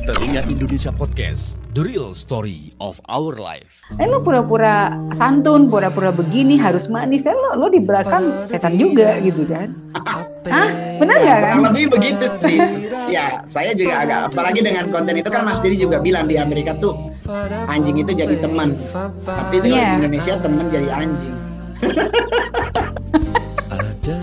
Telinga Indonesia Podcast, the real story of our life. Lo pura-pura santun, pura-pura begini harus manis. Lo di belakang setan juga gitu kan? Hah? Benar nggak kan? Kurang lebih begitu sih. Ya, saya juga agak, apalagi dengan konten itu kan Mas Didi juga bilang di Amerika tuh anjing itu jadi teman, tapi di Indonesia teman jadi anjing.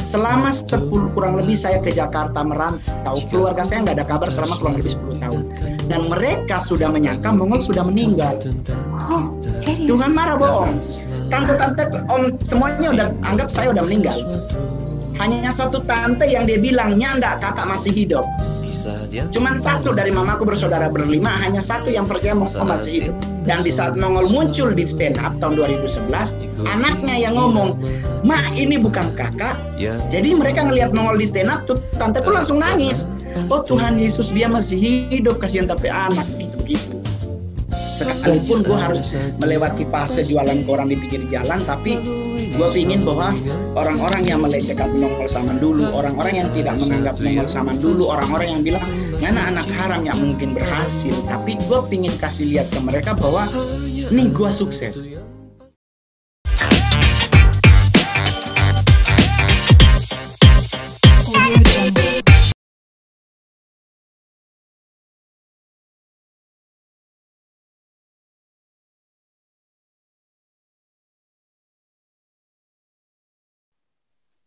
Selama 10 kurang lebih saya ke Jakarta merantau, keluarga saya nggak ada kabar selama kurang lebih 10 tahun. Dan mereka sudah menyangka Mongol sudah meninggal. Oh, serius? Tuhan marah bohong. Tante-tante, om semuanya udah anggap saya udah meninggal. Hanya satu tante yang dia bilang, nyanda kakak masih hidup. Cuman satu dari mamaku bersaudara berlima, hanya satu yang percaya Mongol masih hidup. Dan di saat Mongol muncul di stand up tahun 2011, anaknya yang ngomong, "Ma, ini bukan kakak." Jadi mereka ngelihat Mongol di stand up, tuh tanteku langsung nangis. Oh Tuhan Yesus, dia masih hidup, kasihan tapi anak gitu-gitu. Sekalipun gue harus melewati fase jualan koran di pinggir jalan, tapi gue pingin bahwa orang-orang yang melecehkan Mongol zaman dulu, orang-orang yang tidak menganggap Mongol zaman dulu, orang-orang yang bilang mana anak haram yang mungkin berhasil, tapi gue pingin kasih lihat ke mereka bahwa nih gue sukses.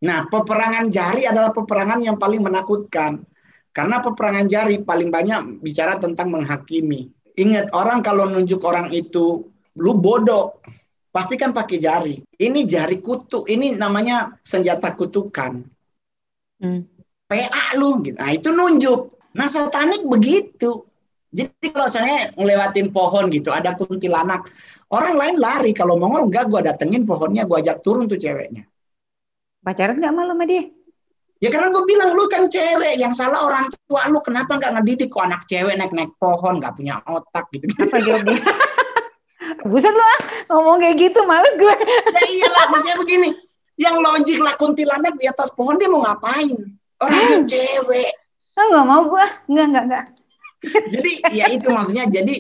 Nah, peperangan jari adalah peperangan yang paling menakutkan. Karena peperangan jari paling banyak bicara tentang menghakimi. Ingat, orang kalau nunjuk orang itu, lu bodoh, pasti kan pakai jari. Ini jari kutu, ini namanya senjata kutukan. PA lu, gitu. Nah itu nunjuk. Nah satanik begitu. Jadi kalau saya ngelewatin pohon gitu, ada kuntilanak, orang lain lari. Kalau Mongol enggak, gue datengin pohonnya, gue ajak turun tuh ceweknya. Pacaran nggak malu sama dia? Ya karena gue bilang lu kan cewek, yang salah orang tua lu, kenapa nggak ngedidik kok anak cewek naik-naik pohon, nggak punya otak gitu. Apa jawabnya? Buset lu ngomong kayak gitu, males gue. Ya iyalah, maksudnya begini, yang logik lah kuntilanak di atas pohon dia mau ngapain? Orangnya cewek. Nggak mau gue, nggak. Jadi ya itu maksudnya, jadi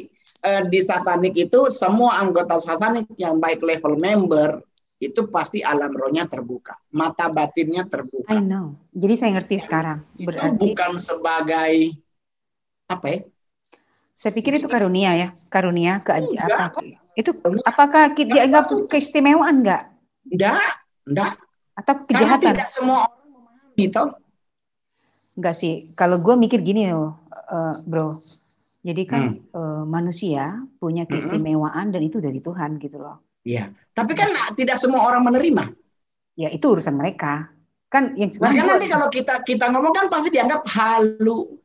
di satanik itu semua anggota satanik yang baik level member, itu pasti alam rohnya terbuka, mata batinnya terbuka. I know. Jadi saya ngerti sekarang. Berarti itu bukan sebagai apa ya? Saya pikir itu karunia ya, karunia apa? Itu apakah dianggap keistimewaan enggak? Enggak. Atau kejahatan? Karena tidak semua orang memahami toh. Enggak sih. Kalau gue mikir gini loh, bro. Jadi kan manusia punya keistimewaan dan itu dari Tuhan gitu loh. Iya, tapi kan tidak semua orang menerima. Ya itu urusan mereka. Kan yang sebenarnya nanti kalau kita ngomong kan pasti dianggap halu.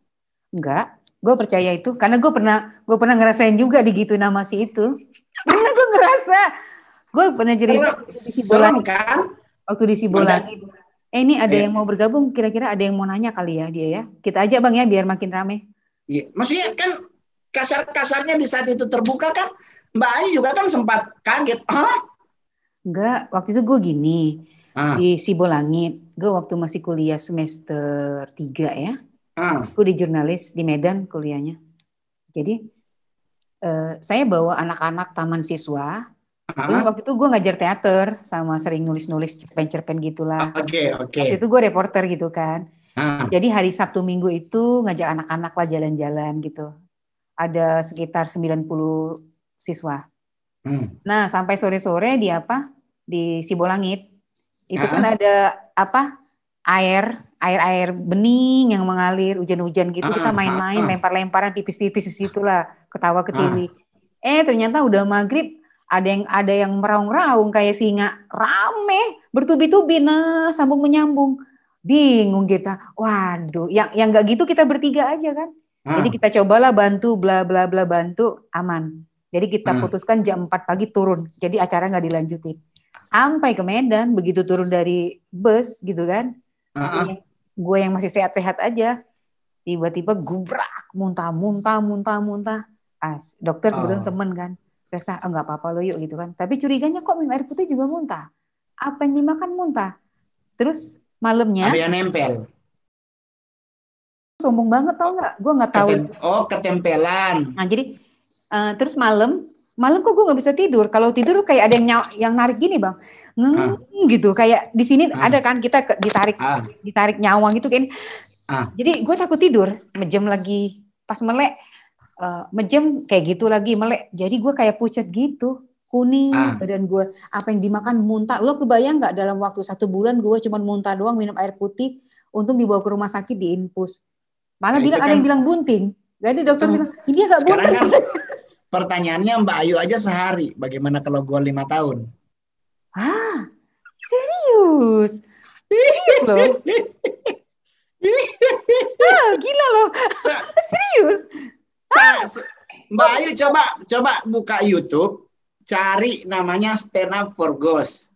Enggak, gue percaya itu karena gue pernah ngerasain juga digituin nama si itu. Karena gue ngerasa, gue pernah cerita di Sibolangit kan? Waktu di Sibolangit. Ini ada yang mau bergabung, kira-kira ada yang mau nanya kali ya dia ya. Kita aja bang ya biar makin rame. Iya, maksudnya kan kasar-kasarnya di saat itu terbuka kan. Mbak Ayu juga kan sempat kaget. Hah? Enggak, waktu itu gue gini. Di Sibolangit. Gue waktu masih kuliah semester 3 ya. Gue di jurnalis di Medan kuliahnya. Jadi saya bawa anak-anak taman siswa. Waktu itu gue ngajar teater. Sama sering nulis-nulis cerpen-cerpen gitulah. Oke. Waktu itu gue reporter gitu kan. Jadi hari Sabtu Minggu itu ngajak anak-anak lah jalan-jalan gitu. Ada sekitar 90 siswa. Nah, sampai sore-sore di Sibolangit. Itu kan ada air bening yang mengalir, hujan-hujan gitu. Kita main-main, lempar-lemparan tipis-tipis di situlah, ketawa-ketiwi. Ternyata udah maghrib ada yang meraung-raung kayak singa, rame, bertubi-tubi, nah sambung menyambung. Bingung kita. Waduh, yang enggak gitu kita bertiga aja kan. Jadi kita cobalah bantu bla bla bla bantu aman. Jadi kita putuskan jam 4 pagi turun. Jadi acara nggak dilanjutin. Sampai ke Medan, begitu turun dari bus gitu kan. Gue yang masih sehat-sehat aja. Tiba-tiba gubrak, muntah. Dokter kebetulan temen kan. Periksa, nggak apa-apa lo yuk gitu kan. Tapi curiganya kok minum air putih juga muntah. Apa yang dimakan muntah. Terus malamnya. Ada yang nempel. sombong banget tau nggak? Gue nggak tahu. Ketempelan. Nah jadi terus malam kok gue nggak bisa tidur. Kalau tidur kayak ada yang narik gini bang, gitu. Kayak di sini ada kan kita ditarik nyawang gitu kan. Jadi gue takut tidur, mejem lagi, pas melek, mejem kayak gitu lagi melek. Jadi gue kayak pucat gitu, kuning badan gue. Apa yang dimakan muntah. Lo kebayang nggak dalam waktu 1 bulan gue cuma muntah doang, minum air putih, untung dibawa ke rumah sakit diinfus. Malah bilang ada yang bilang bunting. Jadi dokter bilang ini agak bunting. Kan, pertanyaannya Mbak Ayu aja sehari, bagaimana kalau gue 5 tahun? Serius loh. Gila loh. Serius. Mbak Ayu coba buka YouTube, cari namanya Stand Up for Ghost.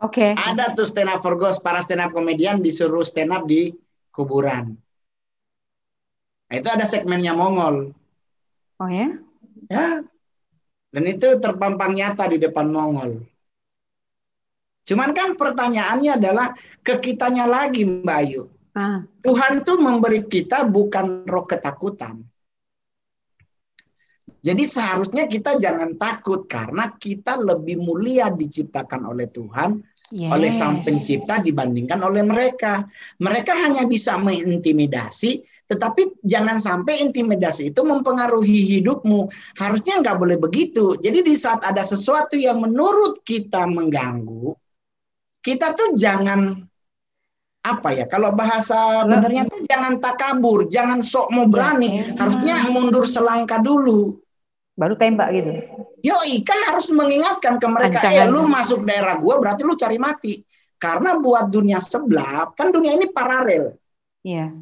Oke. Ada tuh Stand Up for Ghost, para stand up komedian disuruh stand up di kuburan. Nah, itu ada segmennya Mongol. Oh ya? Ya. Dan itu terpampang nyata di depan Mongol. Cuman kan pertanyaannya adalah ke kitanya lagi Mbak Ayu. Tuhan tuh memberi kita bukan roh ketakutan. Jadi seharusnya kita jangan takut karena kita lebih mulia diciptakan oleh Tuhan, oleh Sang Pencipta dibandingkan oleh mereka. Mereka hanya bisa mengintimidasi, tetapi jangan sampai intimidasi itu mempengaruhi hidupmu. Harusnya nggak boleh begitu. Jadi di saat ada sesuatu yang menurut kita mengganggu, kita tuh jangan kalau bahasa benernya tuh jangan takabur, jangan sok mau berani. Harusnya mundur selangkah dulu. Baru tembak gitu. Yoi, kan harus mengingatkan ke mereka, lu masuk daerah gua berarti lu cari mati. Karena buat dunia sebelah, kan dunia ini paralel. Iya.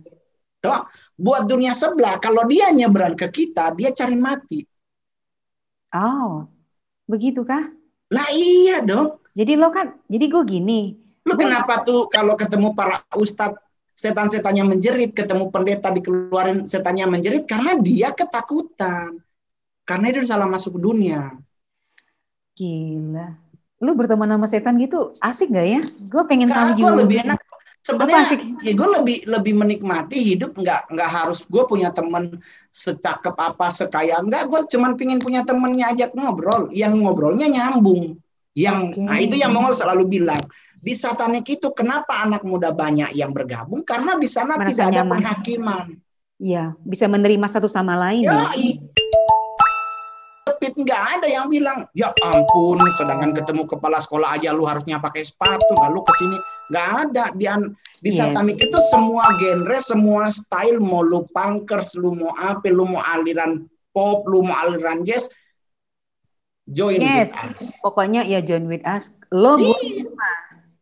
Toh, buat dunia sebelah, kalau dia nyebrang ke kita, dia cari mati. Oh, begitu kah? Lah iya dong. Jadi gue gini. Lu kenapa tuh kalau ketemu para ustadz, setan-setannya menjerit, ketemu pendeta dikeluarin setannya menjerit, karena dia ketakutan. Karena dia salah masuk ke dunia. Gila. Lu berteman sama setan gitu asik gak ya? Gue pengen tahu juga. Gue lebih enak. Sebenarnya gue lebih menikmati hidup. Nggak harus gue punya teman secakep apa, sekaya. Enggak, gue cuman pengen punya temennya ajak ngobrol. Yang ngobrolnya nyambung. Nah itu yang Mongol selalu bilang. Di satanik itu kenapa anak muda banyak yang bergabung? Karena di sana merasa tidak ada penghakiman. Iya, bisa menerima satu sama lain. Nggak ada yang bilang, ya ampun, sedangkan ketemu kepala sekolah aja lu harusnya pakai sepatu, lalu kesini nggak ada. Di satanik itu semua genre, semua style, mau lu punkers, lu mau apa, lu mau aliran pop, lu mau aliran jazz, join with us. Pokoknya ya join with us. Lo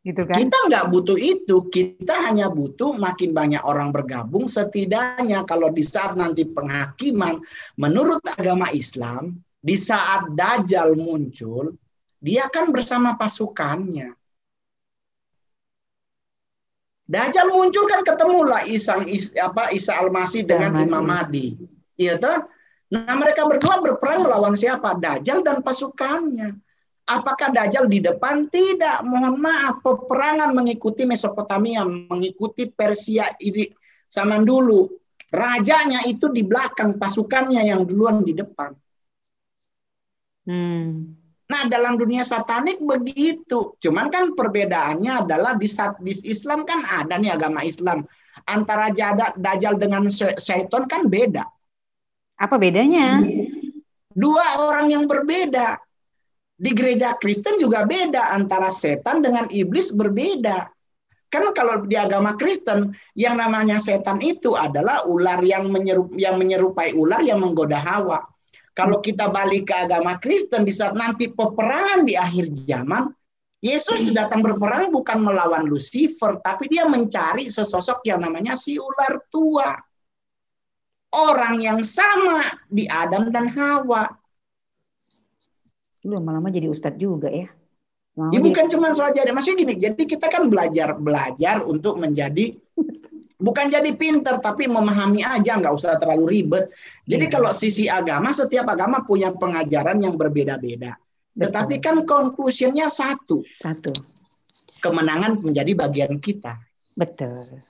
gitu kan? Kita nggak butuh itu, kita hanya butuh makin banyak orang bergabung. Setidaknya kalau di saat nanti penghakiman menurut agama Islam, di saat Dajjal muncul, dia kan bersama pasukannya. Dajjal muncul kan ketemulah Isa Al-Masih dengan Imam Mahdi. Iya toh? Nah, mereka berdua berperang melawan siapa? Dajjal dan pasukannya. Apakah Dajjal di depan? Tidak. Mohon maaf, peperangan mengikuti Mesopotamia, mengikuti Persia zaman dulu. Rajanya itu di belakang, pasukannya yang duluan di depan. Nah, dalam dunia satanik begitu. Cuman kan perbedaannya adalah di Islam kan ada nih agama Islam. Antara Dajjal dengan syaitan kan beda. Apa bedanya? Dua orang yang berbeda. Di gereja Kristen juga beda. Antara setan dengan iblis berbeda. Kan kalau di agama Kristen, yang namanya setan itu adalah ular yang menyerupai ular yang menggoda Hawa. Kalau kita balik ke agama Kristen, di saat nanti peperangan di akhir zaman, Yesus datang berperang bukan melawan Lucifer, tapi dia mencari sesosok yang namanya si ular tua. Orang yang sama di Adam dan Hawa. Lu lama-lama jadi ustadz juga ya? Ya bukan cuma soal jadi, maksudnya gini, jadi kita kan belajar untuk menjadi bukan jadi pinter, tapi memahami aja, nggak usah terlalu ribet. Jadi kalau sisi agama, setiap agama punya pengajaran yang berbeda-beda. Tetapi kan conclusion-nya satu. Kemenangan menjadi bagian kita. Betul.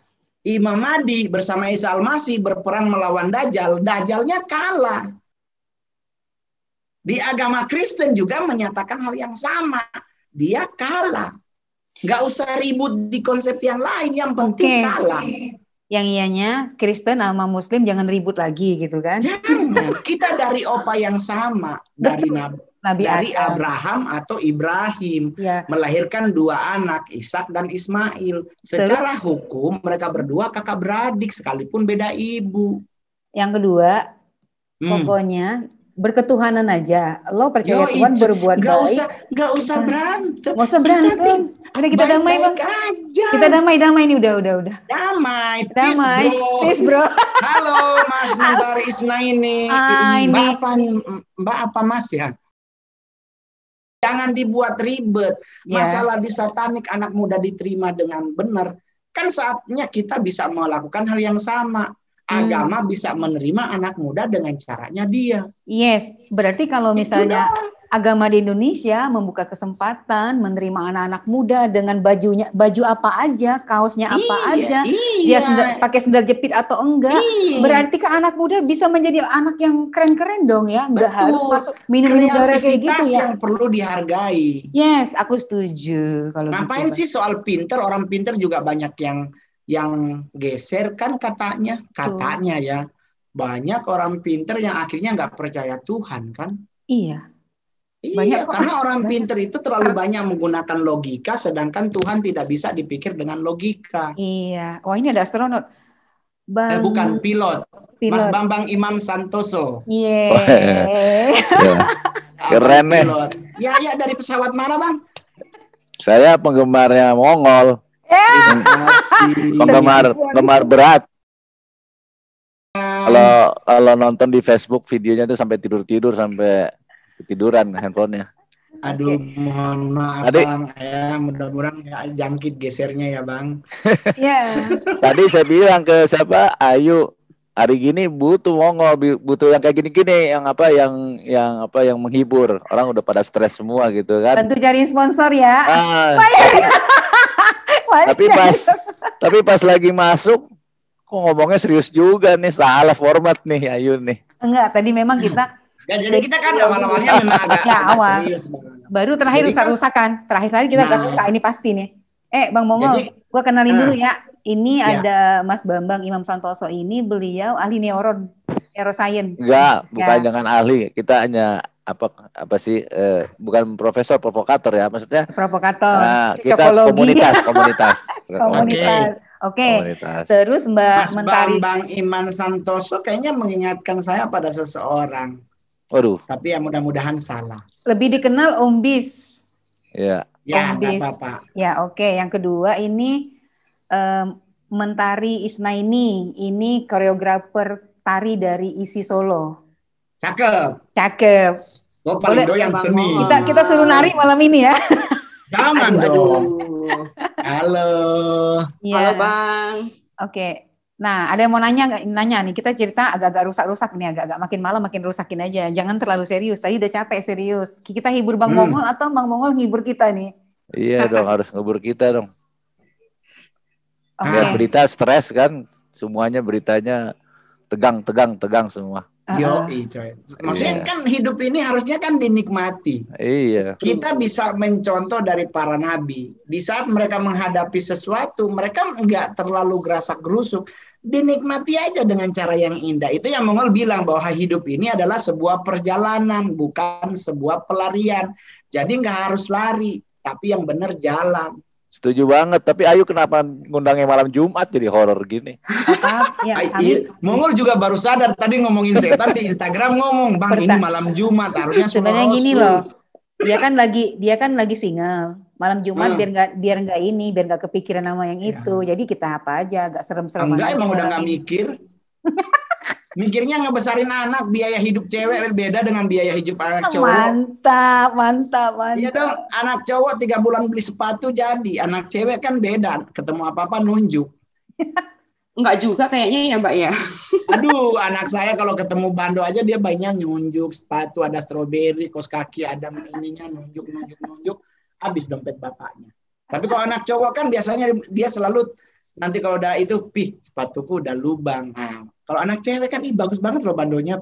Imam Mahdi bersama Isa Al-Masih berperang melawan Dajjal. Dajjalnya kalah. Di agama Kristen juga menyatakan hal yang sama. Dia kalah. Nggak usah ribut di konsep yang lain, yang penting kalah. Yang ianya Kristen sama Muslim jangan ribut lagi gitu kan? Jangan. Kita dari opa yang sama, dari Nabi Abraham atau Ibrahim, melahirkan 2 anak, Ishak dan Ismail. Secara hukum mereka berdua kakak beradik sekalipun beda ibu. Yang kedua, pokoknya berketuhanan aja. Lo percaya Tuhan berbuat baik. Gak usah berantem. Gak usah berantem. Udah kita damai Bang. Kita damai ini udah. Damai. Peace bro. Halo Mas Mentari Isnaini. Mbak apa Mas ya? Jangan dibuat ribet. Masalah di satanik anak muda diterima dengan benar. Kan saatnya kita bisa melakukan hal yang sama. Agama bisa menerima anak muda dengan caranya dia. Yes, berarti kalau misalnya agama di Indonesia membuka kesempatan menerima anak-anak muda dengan baju apa aja, kaosnya apa aja, dia pakai sendal jepit atau enggak, berarti kan anak muda bisa menjadi anak yang keren-keren dong ya, enggak harus masuk minum darah kayak gitu ya. Yang perlu dihargai. Yes, aku setuju kalau ngapain gitu, sih soal pinter, orang pinter juga banyak yang geser kan katanya ya, banyak orang pinter yang akhirnya nggak percaya Tuhan kan? Iya. Banyak karena orang pinter itu terlalu banyak menggunakan logika, sedangkan Tuhan tidak bisa dipikir dengan logika. Iya. Wah ini ada astronot. Bukan pilot. Mas Bambang Imam Santoso. Iya. Keren nih. Ya dari pesawat mana Bang? Saya penggemarnya Mongol. Penggemar berat. Kalau nonton di Facebook videonya tuh sampai tidur sampai ketiduran handphonenya. Aduh, mohon maaf Bang, ya mudah-mudahan nggak jangkit gesernya ya Bang. Tadi saya bilang ke siapa, Ayu, hari gini butuh Mongol, butuh yang kayak gini-gini, yang menghibur. Orang udah pada stres semua gitu kan. Bantu cari sponsor ya. Tapi pas lagi masuk, kok ngomongnya serius juga nih, salah format nih Ayu nih. Enggak, tadi memang kita. Ya, jadi kita kan awal-awalnya memang agak serius. Baru terakhir rusak-rusakan. Terakhir kali kita agak rusak ini pasti nih. Bang Mongol, gua kenalin dulu ya. Ini ada Mas Bambang Imam Santoso ini, beliau ahli neuroscience. Enggak, bukan jangan ahli. Kita hanya apa sih bukan profesor, provokator ya maksudnya. Provokator. Nah, kita komunitas. Oke. Terus Mas Bambang Imam Santoso kayaknya mengingatkan saya pada seseorang. Waduh. Tapi ya mudah-mudahan salah. Lebih dikenal Om Bis. Iya. Ya, nggak apa-apa. Ya, oke. Yang kedua ini Mentari Isnaini. Ini koreografer tari dari ISI Solo. Cakep. Lo paling doyan seni. Kita suruh nari malam ini ya. Jangan dong. Halo. Halo Bang. Oke. Nah, ada yang mau nanya nih. Kita cerita agak-agak rusak-rusak nih, agak-agak makin malam makin rusakin aja. Jangan terlalu serius. Tadi udah capek serius. Kita hibur Bang Mongol atau Bang Mongol hibur kita nih? Iya dong, harus ngibur kita dong. Okay. Berita stres kan, semuanya beritanya tegang semua. Coy. Maksudnya kan hidup ini harusnya kan dinikmati. Iya. Kita bisa mencontoh dari para nabi. Di saat mereka menghadapi sesuatu, mereka nggak terlalu gerasak gerusuk. Dinikmati aja dengan cara yang indah. Itu yang Mongol bilang bahwa hidup ini adalah sebuah perjalanan, bukan sebuah pelarian. Jadi nggak harus lari, tapi yang benar jalan. Setuju banget, tapi Ayu kenapa ngundangnya malam Jumat jadi horor gini? Mongol juga baru sadar tadi ngomongin setan di Instagram ngomong, Bang ini malam Jumat harusnya sebenarnya gini loh. Dia kan lagi single. Malam Jumat biar nggak kepikiran nama yang itu. Jadi kita apa aja agak serem-serem. Enggak, emang udah nggak mikir. Mikirnya ngebesarin anak, biaya hidup cewek beda dengan biaya hidup anak cowok. Mantap. Iya dong, anak cowok 3 bulan beli sepatu jadi, anak cewek kan beda, ketemu apa-apa nunjuk. Enggak juga kayaknya ya Mbak ya. Aduh, anak saya kalau ketemu Bando aja dia bayinya nunjuk, sepatu ada stroberi, kaos kaki ada ininya nunjuk, habis dompet bapaknya. Tapi kalau anak cowok kan biasanya dia selalu nanti kalau udah itu, sepatuku udah lubang. Nah, kalau anak cewek kan, bagus banget loh bandonya,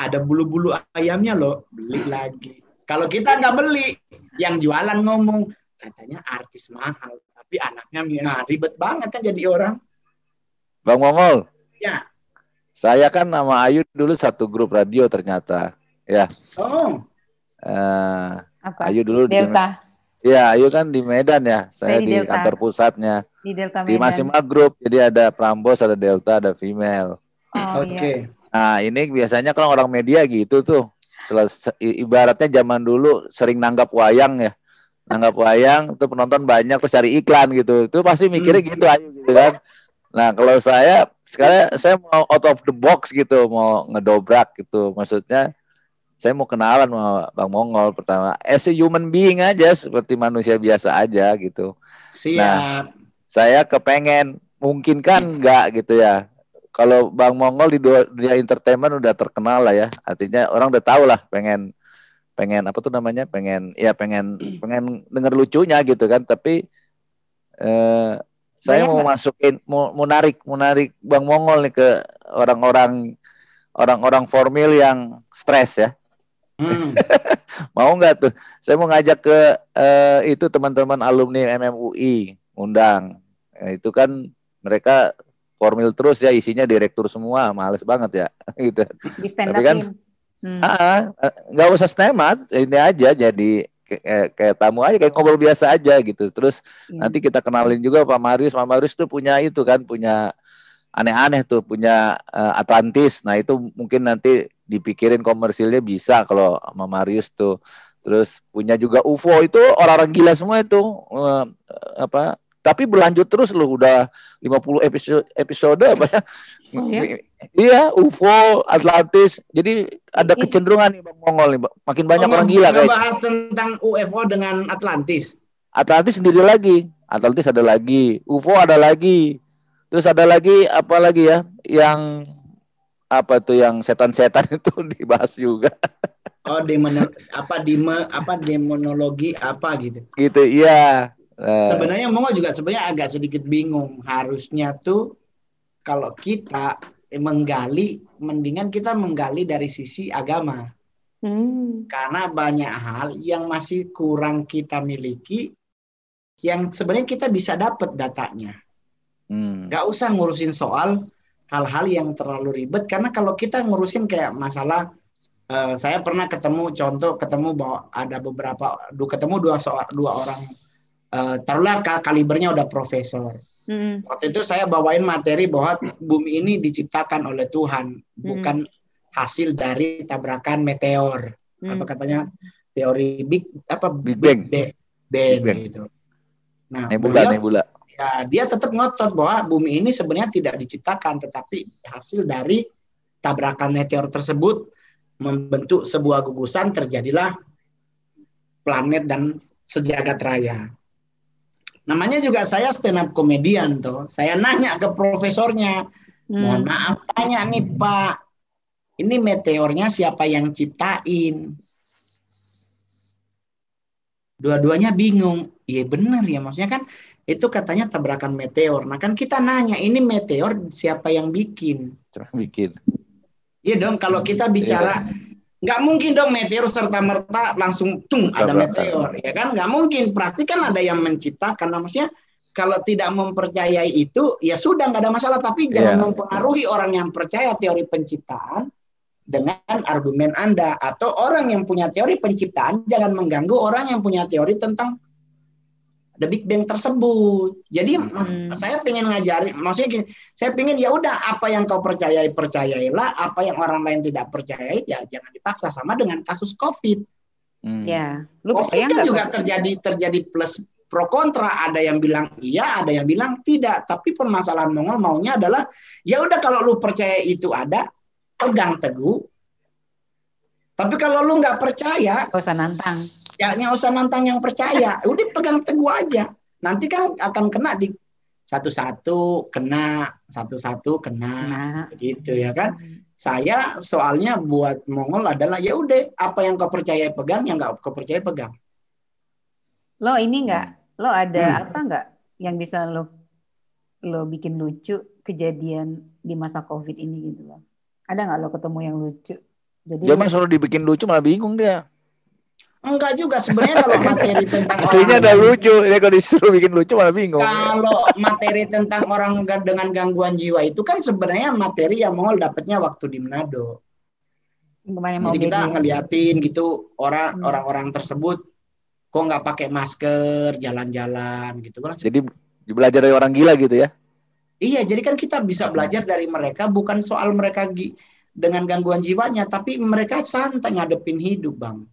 ada bulu-bulu ayamnya loh, beli lagi. Kalau kita nggak beli, yang jualan ngomong, katanya artis mahal, tapi anaknya ribet banget kan jadi orang. Bang Mongol. Ya. Saya kan sama Ayu dulu satu grup radio ternyata. Ya. Oh. Ayu dulu Delta. Iya, Ayu kan di Medan ya. Saya di Delta. Kantor pusatnya. Di Delta Medan. Di masing-masing grup. Jadi ada Prambos, ada Delta, ada Female. Oh, Oke. Nah, ini biasanya kan orang media gitu tuh. Ibaratnya zaman dulu sering nanggap wayang ya. Nanggap wayang, tuh penonton banyak, terus cari iklan gitu. Itu pasti mikirnya gitu Ayu gitu kan. Nah, kalau sekarang saya mau out of the box gitu, mau ngedobrak gitu. Maksudnya saya mau kenalan sama Bang Mongol pertama. As a human being aja, seperti manusia biasa aja gitu. Siap. Nah, saya kepengen, mungkin kan enggak gitu ya. Kalau Bang Mongol di dunia entertainment udah terkenal lah ya. Artinya orang udah tahu lah pengen apa tuh namanya? Pengen denger lucunya gitu kan. Tapi saya mau masukin, mau narik Bang Mongol nih ke orang-orang formil yang stres ya. Mau nggak tuh? Saya mau ngajak ke itu teman-teman alumni MMUI, undang. Itu kan mereka formil terus ya, isinya direktur semua, males banget ya. Gitu. Di stand tapi kan nggak usah stand up, ini aja jadi kayak tamu aja, kayak ngobrol biasa aja gitu. Terus nanti kita kenalin juga Pak Marius tuh punya itu kan, punya aneh-aneh tuh, punya Atlantis. Nah itu mungkin nanti dipikirin komersilnya bisa kalau sama Marius tuh. Terus punya juga UFO, itu orang-orang gila semua itu. Tapi berlanjut terus loh, udah 50 episode apa ya. Oh, ya? Iya, UFO, Atlantis. Jadi ada kecenderungan nih Bang Mongol nih, makin banyak orang gila kayak. Bahas tentang UFO dengan Atlantis. Atlantis sendiri lagi. Atlantis ada lagi, UFO ada lagi. Terus ada lagi apa lagi ya? Yang apa tuh yang setan-setan itu dibahas juga. Oh, demonologi apa gitu. Gitu, iya. Sebenarnya Mongol juga sebenarnya agak sedikit bingung. Harusnya tuh kalau kita menggali, mendingan kita menggali dari sisi agama. Karena banyak hal yang masih kurang kita miliki, yang sebenarnya kita bisa dapat datanya. Gak usah ngurusin soal hal-hal yang terlalu ribet. Karena kalau kita ngurusin kayak masalah, saya pernah ketemu bahwa ada dua orang, taruhlah kalibernya udah profesor. Waktu itu saya bawain materi bahwa bumi ini diciptakan oleh Tuhan, bukan hasil dari tabrakan meteor. Apa katanya, teori Big Bang gitu. Nah, nebula. Ya, dia tetap ngotot bahwa bumi ini sebenarnya tidak diciptakan, tetapi hasil dari tabrakan meteor tersebut membentuk sebuah gugusan, terjadilah planet dan sejagat raya. Namanya juga saya stand up komedian tuh. Saya nanya ke profesornya, mohon maaf tanya nih Pak, ini meteornya siapa yang ciptain? Dua-duanya bingung. Iya benar ya, maksudnya kan itu katanya tabrakan meteor. Nah kan kita nanya, ini meteor siapa yang bikin? Iya dong, kalau kita bicara nggak mungkin dong meteor serta-merta langsung ada meteor, ya kan? Nggak mungkin, pasti kan ada yang menciptakan. Maksudnya kalau tidak mempercayai itu, ya sudah nggak ada masalah. Tapi jangan mempengaruhi orang yang percaya teori penciptaan dengan argumen Anda. Atau orang yang punya teori penciptaan, jangan mengganggu orang yang punya teori tentang The Big Bang tersebut. Jadi saya pengen ngajarin, maksudnya saya pengen ya udah apa yang kau percayailah, apa yang orang lain tidak percayai ya jangan dipaksa. Sama dengan kasus COVID. Ya, COVID kan juga terjadi plus pro kontra, ada yang bilang iya, ada yang bilang tidak. Tapi permasalahan Mongol maunya adalah ya udah kalau lu percaya itu ada, pegang teguh. Tapi kalau lu nggak percaya, nggak usah nantang. Ya nggak usah nantang yang percaya, udah pegang teguh aja. Nanti kan akan kena di satu-satu kena, gitu ya kan. Saya soalnya buat Mongol adalah ya udah apa yang kau percaya pegang, yang nggak kau percaya pegang. Lo ini nggak, lo ada apa nggak yang bisa lo lo bikin lucu kejadian di masa COVID ini gitu loh? Ada nggak lo ketemu yang lucu? Jadi Dia mah selalu dibikin lucu malah bingung dia. Enggak juga sebenarnya kalau materi tentang Aslinya orang ada lucu, ya kalau disuruh bikin lucu malah bingung. kalau materi tentang orang dengan gangguan jiwa itu kan sebenarnya materi yang Mongol dapatnya waktu di Manado. Jadi kita ngeliatin gitu orang-orang tersebut kok nggak pakai masker jalan-jalan gitu kan. Jadi belajar dari orang gila gitu ya? Iya, jadi kan kita bisa belajar dari mereka bukan soal mereka dengan gangguan jiwanya, tapi mereka santai ngadepin hidup, Bang.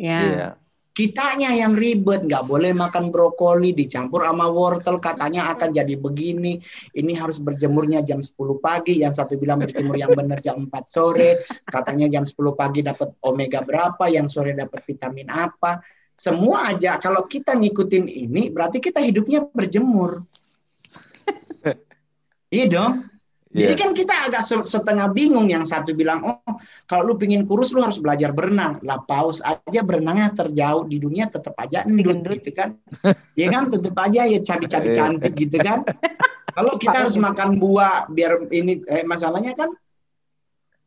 Ya. Kitanya yang ribet, nggak boleh makan brokoli dicampur sama wortel, katanya akan jadi begini. Ini harus berjemurnya jam 10 pagi, yang satu bilang berjemur yang benar jam 4 sore, katanya jam 10 pagi dapat omega berapa, yang sore dapat vitamin apa. Semua aja kalau kita ngikutin ini, berarti kita hidupnya berjemur. Iya dong. Jadi kan kita agak setengah bingung. Yang satu bilang, oh kalau lu pingin kurus lu harus belajar berenang. Lah paus aja berenangnya terjauh di dunia tetap aja endut gitu kan. Ya kan tetap aja ya cabi-cabi cantik gitu kan. Kalau kita harus makan buah biar ini masalahnya kan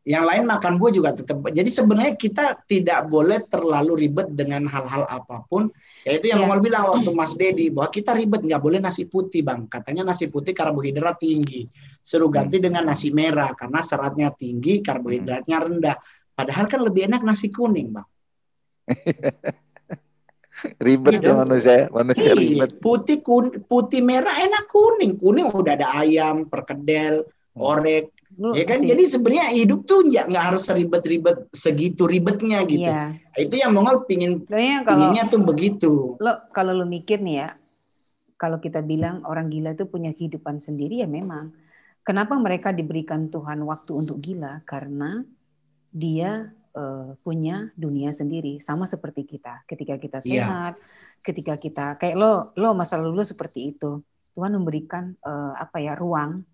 yang lain makan buah juga tetap. Jadi sebenarnya kita tidak boleh terlalu ribet dengan hal-hal apapun. Yaitu yang Mongol bilang waktu Mas Dedi bahwa kita ribet nggak boleh nasi putih, Bang. Katanya nasi putih karbohidrat tinggi. Suruh ganti dengan nasi merah karena seratnya tinggi, karbohidratnya rendah. Padahal kan lebih enak nasi kuning, Bang. Ribet ya manusia ribet. Putih merah enak, kuning udah ada ayam, perkedel, orek. Ya kan, jadi sebenarnya hidup tuh nggak harus ribet-ribet segitu ribetnya gitu. Iya. Itu yang Mongol pinginnya tuh begitu. Kalau lo mikir nih ya, kalau kita bilang orang gila itu punya kehidupan sendiri ya memang. Kenapa mereka diberikan Tuhan waktu untuk gila? Karena dia punya dunia sendiri, sama seperti kita. Ketika kita sehat, ketika kita kayak lo masa lalu lo seperti itu, Tuhan memberikan ruang.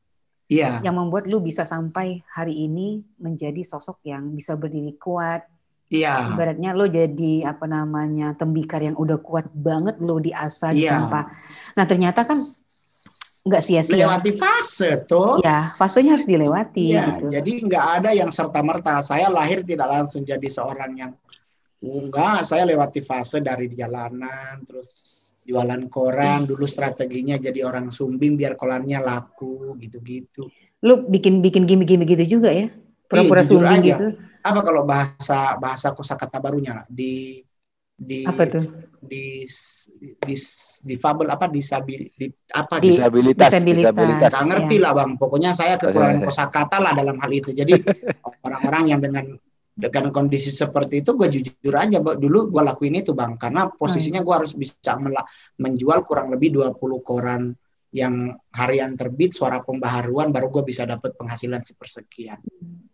Yang membuat lu bisa sampai hari ini menjadi sosok yang bisa berdiri kuat. Ibaratnya lo jadi tembikar yang udah kuat banget lo diasah ditempa. Nah ternyata kan nggak sia-sia. Lewati fase tuh. Ya fasenya harus dilewati. Gitu. Jadi nggak ada yang serta-merta. Saya lahir tidak langsung jadi seorang yang enggak. Saya lewati fase dari jalanan terus jualan koran, dulu strateginya jadi orang sumbing biar korannya laku gitu-gitu. Lu bikin gimmick gitu juga ya? Pura-pura sumbing gitu. Apa kalau bahasa kosakata barunya di apa tuh? Di fabel apa disabilitas. Nggak ngerti lah Bang. Pokoknya saya kekurangan kosakata lah dalam hal itu. Jadi orang-orang yang dengan kondisi seperti itu, gue jujur aja, dulu gue lakuin itu Bang, karena posisinya gue harus bisa menjual kurang lebih 20 koran yang harian terbit, suara pembaharuan, baru gue bisa dapat penghasilan sepersekian.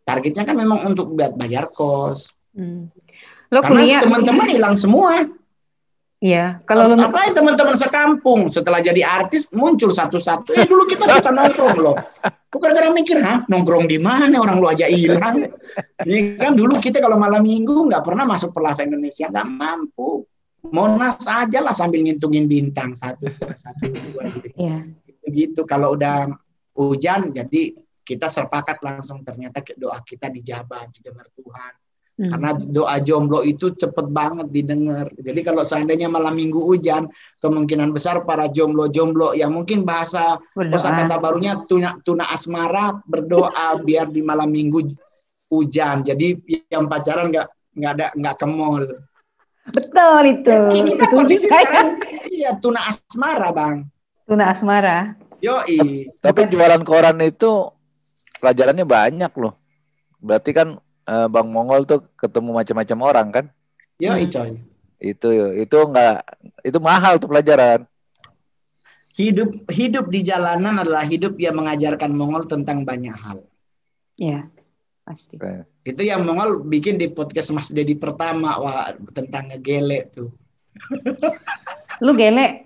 Targetnya kan memang untuk bayar kos. Karena teman-teman hilang semua. Iya, kalau teman-teman sekampung setelah jadi artis muncul satu-satu. Dulu kita suka nongkrong loh. Bukan gara mikir, nongkrong di mana, orang lu aja hilang. Ini kan dulu kita kalau malam minggu nggak pernah masuk Plaza Indonesia, nggak mampu. Monas aja lah sambil ngitungin bintang 1, 2 gitu. Gitu. Kalau udah hujan, jadi kita sepakat langsung ternyata doa kita dijabah, didengar Tuhan. Karena doa jomblo itu cepet banget didengar. Jadi kalau seandainya malam minggu hujan, kemungkinan besar para jomblo-jomblo yang mungkin bahasa kosakata barunya tuna asmara berdoa biar di malam minggu hujan. Jadi yang pacaran nggak ke mall. Betul itu. Kita kondisi sekarang tuna asmara Bang. Tuna asmara. Yoi. Tapi jualan koran itu pelajarannya banyak loh. Berarti kan Bang Mongol tuh ketemu macam-macam orang kan? Yoi coy. Itu mahal tuh pelajaran. Hidup di jalanan adalah hidup yang mengajarkan Mongol tentang banyak hal. Iya, pasti. Itu yang Mongol bikin di podcast Mas Dedi pertama tentang ngegele tuh. Lu gele.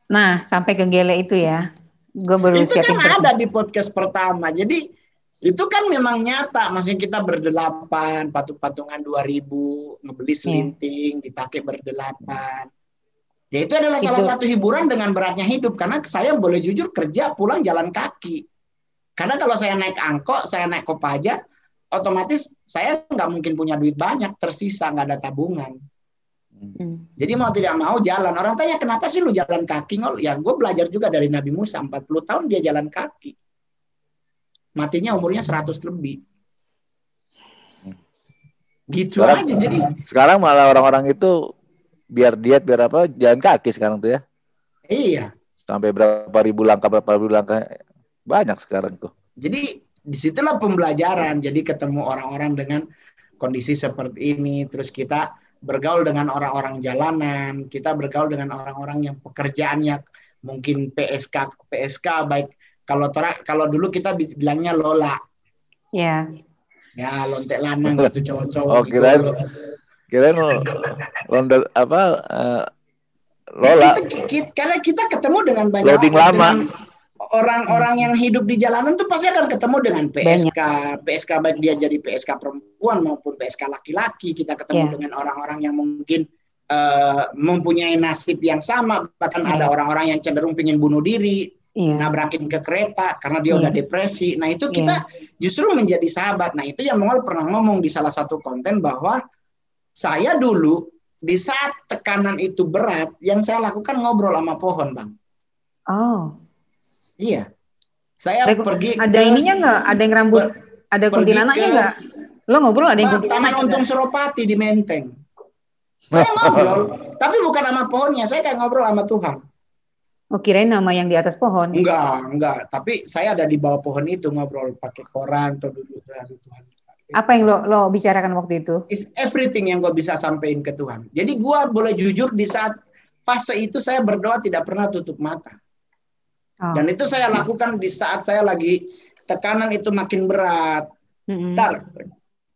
Nah, sampai ke gele itu ya. Gue baru itu siapin. Itu kan ada di podcast pertama. Jadi itu kan memang nyata, maksudnya kita berdelapan, patung-patungan 2000, ngebeli selinting, dipakai berdelapan. Ya itu adalah salah Itu. satu hiburan dengan beratnya hidup. Karena saya boleh jujur kerja pulang jalan kaki. Karena kalau saya naik angkot, saya naik Kopaja, otomatis saya nggak mungkin punya duit banyak, tersisa, nggak ada tabungan. Jadi mau tidak mau jalan. Orang tanya, kenapa sih lu jalan kaki? Ya gue belajar juga dari Nabi Musa, 40 tahun dia jalan kaki. Matinya umurnya 100 lebih. Gitu Sekarang, aja. Jadi sekarang malah orang-orang itu biar diet, biar apa, jalan kaki sekarang tuh ya. iya. Sampai berapa ribu langkah, banyak sekarang tuh. Jadi disitulah pembelajaran. Jadi ketemu orang-orang dengan kondisi seperti ini, terus kita bergaul dengan orang-orang jalanan, kita bergaul dengan orang-orang yang pekerjaannya mungkin PSK baik kalau dulu kita bilangnya Lola. Ya. Ya, lontek lanang gitu cowok-cowok. Oh, gitu. Kirain londet apa Lola. Karena kita ketemu dengan banyak loading lama. Orang-orang yang hidup di jalanan tuh pasti akan ketemu dengan PSK baik dia jadi PSK perempuan maupun PSK laki-laki. Kita ketemu dengan orang-orang yang mungkin mempunyai nasib yang sama, bahkan ada orang-orang yang cenderung ingin bunuh diri, nabrakin ke kereta karena dia udah depresi. Nah itu kita justru menjadi sahabat. Nah itu yang Mongol pernah ngomong di salah satu konten bahwa saya dulu di saat tekanan itu berat, yang saya lakukan ngobrol sama pohon, Bang. Oh. Iya. Saya pergi ada ininya nggak? Ada yang rambut, ada kuntilanaknya nggak? Lo ngobrol ada yang kuntilanak? Taman Untung Suropati di Menteng. Saya ngobrol, tapi bukan sama pohonnya, saya kayak ngobrol sama Tuhan. Oh, kirain nama yang di atas pohon. Enggak. Tapi saya ada di bawah pohon itu ngobrol pakai koran atau duduk dari Tuhan. Apa yang lo bicarakan waktu itu? Is everything yang gue bisa sampaikan ke Tuhan. Jadi gue boleh jujur di saat fase itu saya berdoa tidak pernah tutup mata. Oh. Dan itu saya lakukan di saat saya lagi tekanan itu makin berat.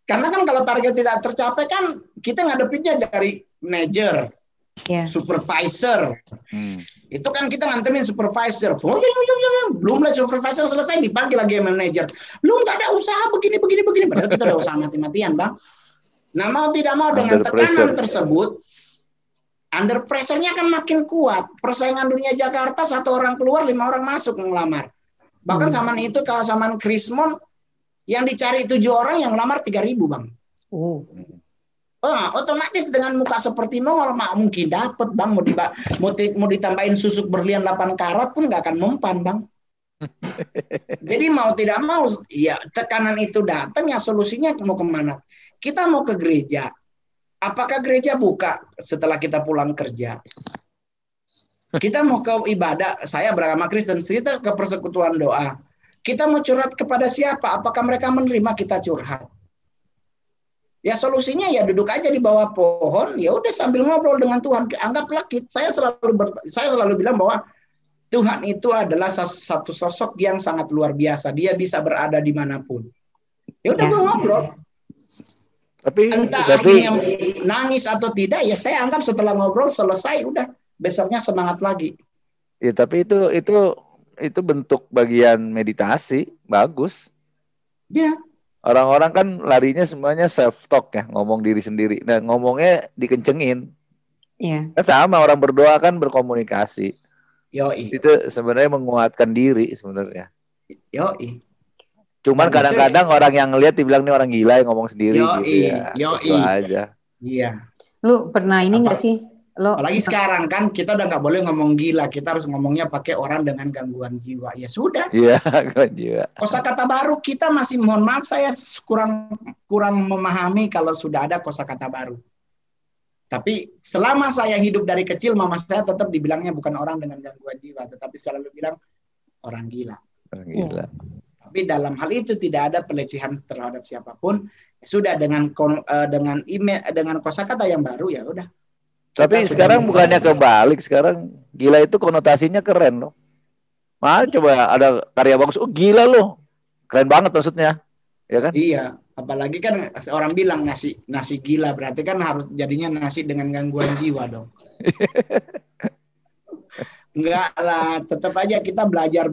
Karena kan kalau target tidak tercapai kan kita ngadepinnya dari manager, supervisor. Itu kan kita ngantemin supervisor. Belum lah supervisor selesai dipanggil lagi manager. Belum nggak ada usaha begini. Padahal kita udah usaha mati-matian, Bang. Nah mau tidak mau dengan tekanan tersebut, under pressure-nya kan makin kuat. Persaingan dunia Jakarta, 1 orang keluar, 5 orang masuk ngelamar. Bahkan zaman itu kalau zaman Krismon yang dicari 7 orang yang melamar 3.000, Bang. Otomatis dengan muka seperti Mongol mungkin dapat, Bang. Mau ditambahin susuk berlian 8 karat pun nggak akan mempan, Bang. Jadi mau tidak mau, ya tekanan itu datang, ya solusinya mau kemana? Kita mau ke gereja. Apakah gereja buka setelah kita pulang kerja? Kita mau ke ibadah, saya beragama Kristen, kita ke persekutuan doa. Kita mau curhat kepada siapa? Apakah mereka menerima kita curhat? Ya solusinya ya duduk aja di bawah pohon, ya udah sambil ngobrol dengan Tuhan. Anggaplah saya selalu bilang bahwa Tuhan itu adalah satu sosok yang sangat luar biasa. Dia bisa berada dimanapun. Ya udah gue ngobrol. Entah akhirnya nangis atau tidak, ya saya anggap setelah ngobrol selesai, udah besoknya semangat lagi. Ya tapi itu bentuk bagian meditasi, bagus. Ya. Orang-orang kan larinya semuanya self talk ya, ngomong diri sendiri. Nah, ngomongnya dikencengin. Iya. Kan sama orang berdoa kan berkomunikasi. Yoi. Itu sebenarnya menguatkan diri sebenarnya. Yoi. Cuman kadang-kadang orang yang ngelihat dibilang ini orang gila yang ngomong sendiri gitu ya. Yoi. Itu aja. Iya. Lu pernah ini nggak sih? Apalagi sekarang kan kita udah nggak boleh ngomong gila, kita harus ngomongnya pakai orang dengan gangguan jiwa. Ya sudah. Iya, gangguan jiwa. Kosakata baru kita masih, mohon maaf saya kurang memahami kalau sudah ada kosakata baru. Tapi selama saya hidup dari kecil, mama saya tetap dibilangnya bukan orang dengan gangguan jiwa, tetapi selalu bilang orang gila. Orang gila. Tapi dalam hal itu tidak ada pelecehan terhadap siapapun. Sudah dengan kosakata yang baru, ya udah. Tapi sekarang bukannya kebalik, sekarang gila itu konotasinya keren loh. Mana coba ada karya bagus, oh gila loh, keren banget maksudnya, ya kan? Iya, apalagi kan orang bilang nasi gila, berarti kan harus jadinya nasi dengan gangguan jiwa dong. Enggak lah, tetap aja kita belajar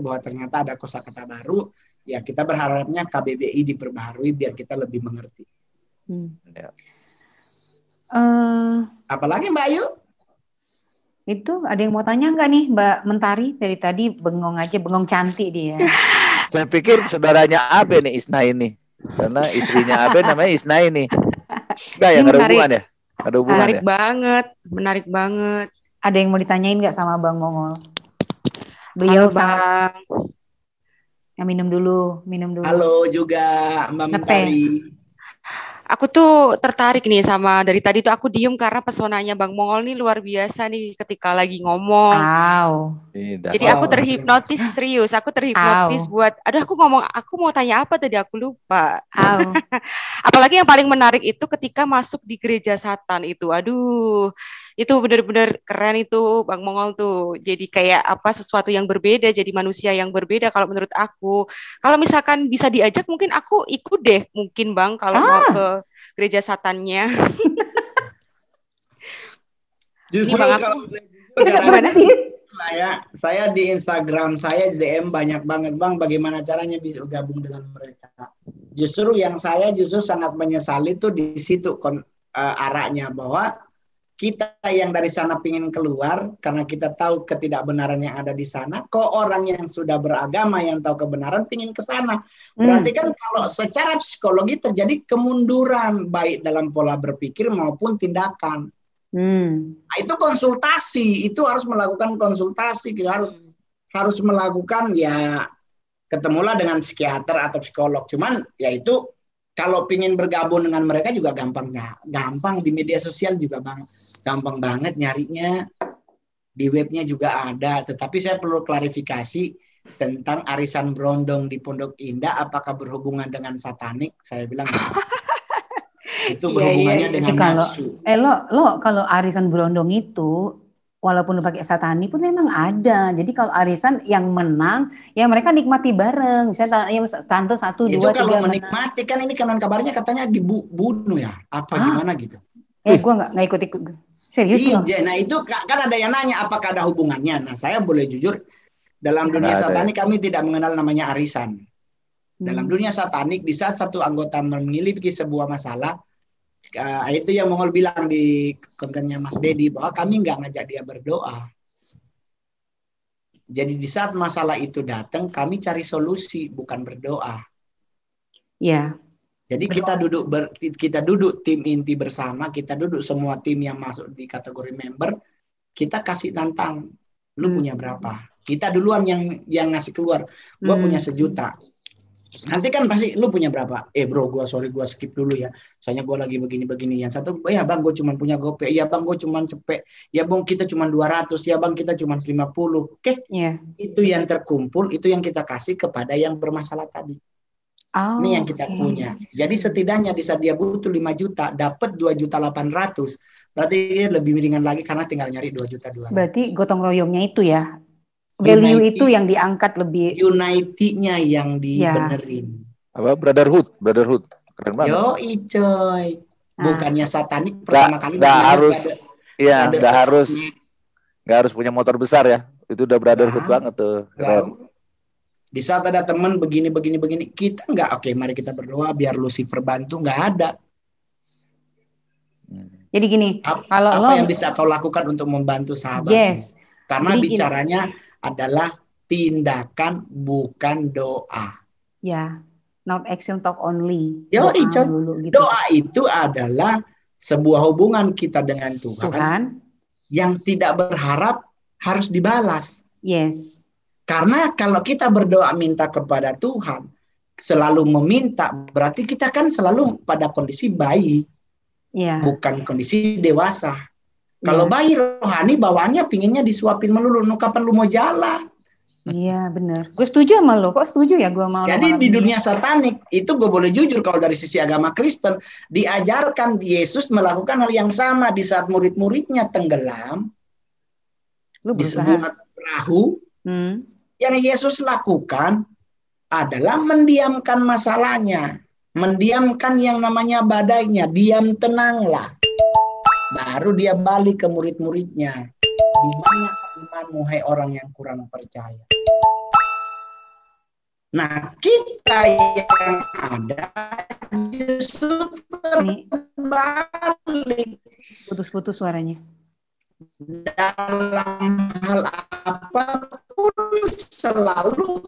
bahwa ternyata ada kosakata baru. Ya kita berharapnya KBBI diperbaharui biar kita lebih mengerti. Ya. Apalagi Mbak Ayu? Itu ada yang mau tanya nggak nih Mbak Mentari? Dari tadi bengong aja, bengong cantik dia. Saya pikir saudaranya Abe nih Isna ini. Karena istrinya Abe namanya Isna ini. Enggak ya, Ini nggak ada menarik. hubungan ya? Nggak ada hubungan Menarik ya? banget, menarik banget. Ada yang mau ditanyain nggak sama Bang Mongol? Beliau Halo sangat Bang. ya, minum dulu. Halo juga Mbak Ngeteh. Mentari. Aku tuh tertarik nih sama dari tadi tuh aku diem karena pesonanya Bang Mongol nih luar biasa nih ketika lagi ngomong. Au. Jadi aku terhipnotis serius, aku terhipnotis Au. buat, aduh aku mau tanya apa tadi aku lupa. Au. Apalagi yang paling menarik itu ketika masuk di gereja Satan itu, aduh, itu benar-benar keren itu Bang Mongol tuh. Jadi kayak apa sesuatu yang berbeda, jadi manusia yang berbeda kalau menurut aku. Kalau misalkan bisa diajak, mungkin aku ikut deh, mungkin Bang kalau mau ke gereja Satannya. Justru Bang, kalau gimana? Saya di Instagram saya DM banyak banget, Bang, bagaimana caranya bisa gabung dengan mereka. Justru yang saya sangat menyesali itu di situ arahnya, bahwa kita yang dari sana pingin keluar karena kita tahu ketidakbenaran yang ada di sana, kok orang yang sudah beragama yang tahu kebenaran pingin ke sana. Berarti kan kalau secara psikologi terjadi kemunduran baik dalam pola berpikir maupun tindakan. Nah, itu konsultasi, itu harus melakukan konsultasi, kita harus melakukan ya, ketemulah dengan psikiater atau psikolog. Cuman ya itu kalau pingin bergabung dengan mereka juga gampang di media sosial juga gampang banget nyarinya, di webnya juga ada. Tetapi saya perlu klarifikasi tentang arisan berondong di Pondok Indah, apakah berhubungan dengan satanik? Saya bilang itu berhubungannya dengan nafsu. Lo kalau arisan berondong itu walaupun lo pakai satani pun memang ada. Jadi kalau arisan yang menang ya mereka nikmati bareng. Misalnya tante 1, 2, 3 itu kalau menikmati kan ini kanan kabarnya katanya dibunuh ya. Apa gimana gitu. Gue nggak ikut-ikut. Serius loh. Nah itu kan ada yang nanya apakah ada hubungannya. Nah saya boleh jujur, dalam dunia satanik kami tidak mengenal namanya arisan. Dalam dunia satanik di saat satu anggota memiliki sebuah masalah, itu yang Mongol bilang di kontennya Mas Dedi, bahwa kami nggak ngajak dia berdoa. Jadi di saat masalah itu datang, kami cari solusi, bukan berdoa. Iya. Jadi kita duduk tim inti bersama, kita duduk semua tim yang masuk di kategori member, kita kasih tantang, lu punya berapa? Kita duluan yang ngasih keluar, gua punya 1 juta. Nanti kan pasti lu punya berapa? Bro, gue skip dulu ya. Soalnya gue lagi begini-begini. Yang satu, ya bang, gue cuma punya GoPay. Ya bang, gue cuma cepet. Ya bang, kita cuma 200. Ya bang, kita cuma 50. Oke, itu yang terkumpul, itu yang kita kasih kepada yang bermasalah tadi. Ini yang kita punya. Jadi setidaknya di saat dia butuh 5 juta, dapat 2.800.000. Berarti lebih ringan lagi karena tinggal nyari 2.200.000. Berarti gotong royongnya itu ya. Value United, itu yang diangkat lebih. United-nya yang dibenerin. Apa brotherhood. Keren banget. Yoi coy. Bukannya satanik pertama kali. Nggak harus punya motor besar ya. Itu udah brotherhood banget tuh. Di saat ada teman begini, kita nggak, oke, mari kita berdoa biar Lucifer bantu, nggak ada. Jadi gini, apa yang bisa kau lakukan untuk membantu sahabat? Yes. Karena bicaranya adalah tindakan, bukan doa. Ya, not action, talk only. Doa itu adalah sebuah hubungan kita dengan Tuhan yang tidak berharap harus dibalas. Yes. Karena kalau kita berdoa minta kepada Tuhan, selalu meminta, berarti kita kan selalu pada kondisi bayi, bukan kondisi dewasa. Kalau bayi rohani bawaannya pinginnya disuapin melulu, kapan lu mau jalan? Iya benar. Gue setuju sama lo. Kok setuju ya gue mau? Jadi di dunia satanik itu gue boleh jujur kalau dari sisi agama Kristen diajarkan Yesus melakukan hal yang sama di saat murid-muridnya tenggelam di sebuah perahu. Yang Yesus lakukan adalah mendiamkan masalahnya, mendiamkan yang namanya badainya, diam tenanglah. Baru dia balik ke murid-muridnya. Di mana imanmu, hai orang yang kurang percaya? Nah, kita yang ada justru terbalik. Putus-putus suaranya. dalam hal apapun selalu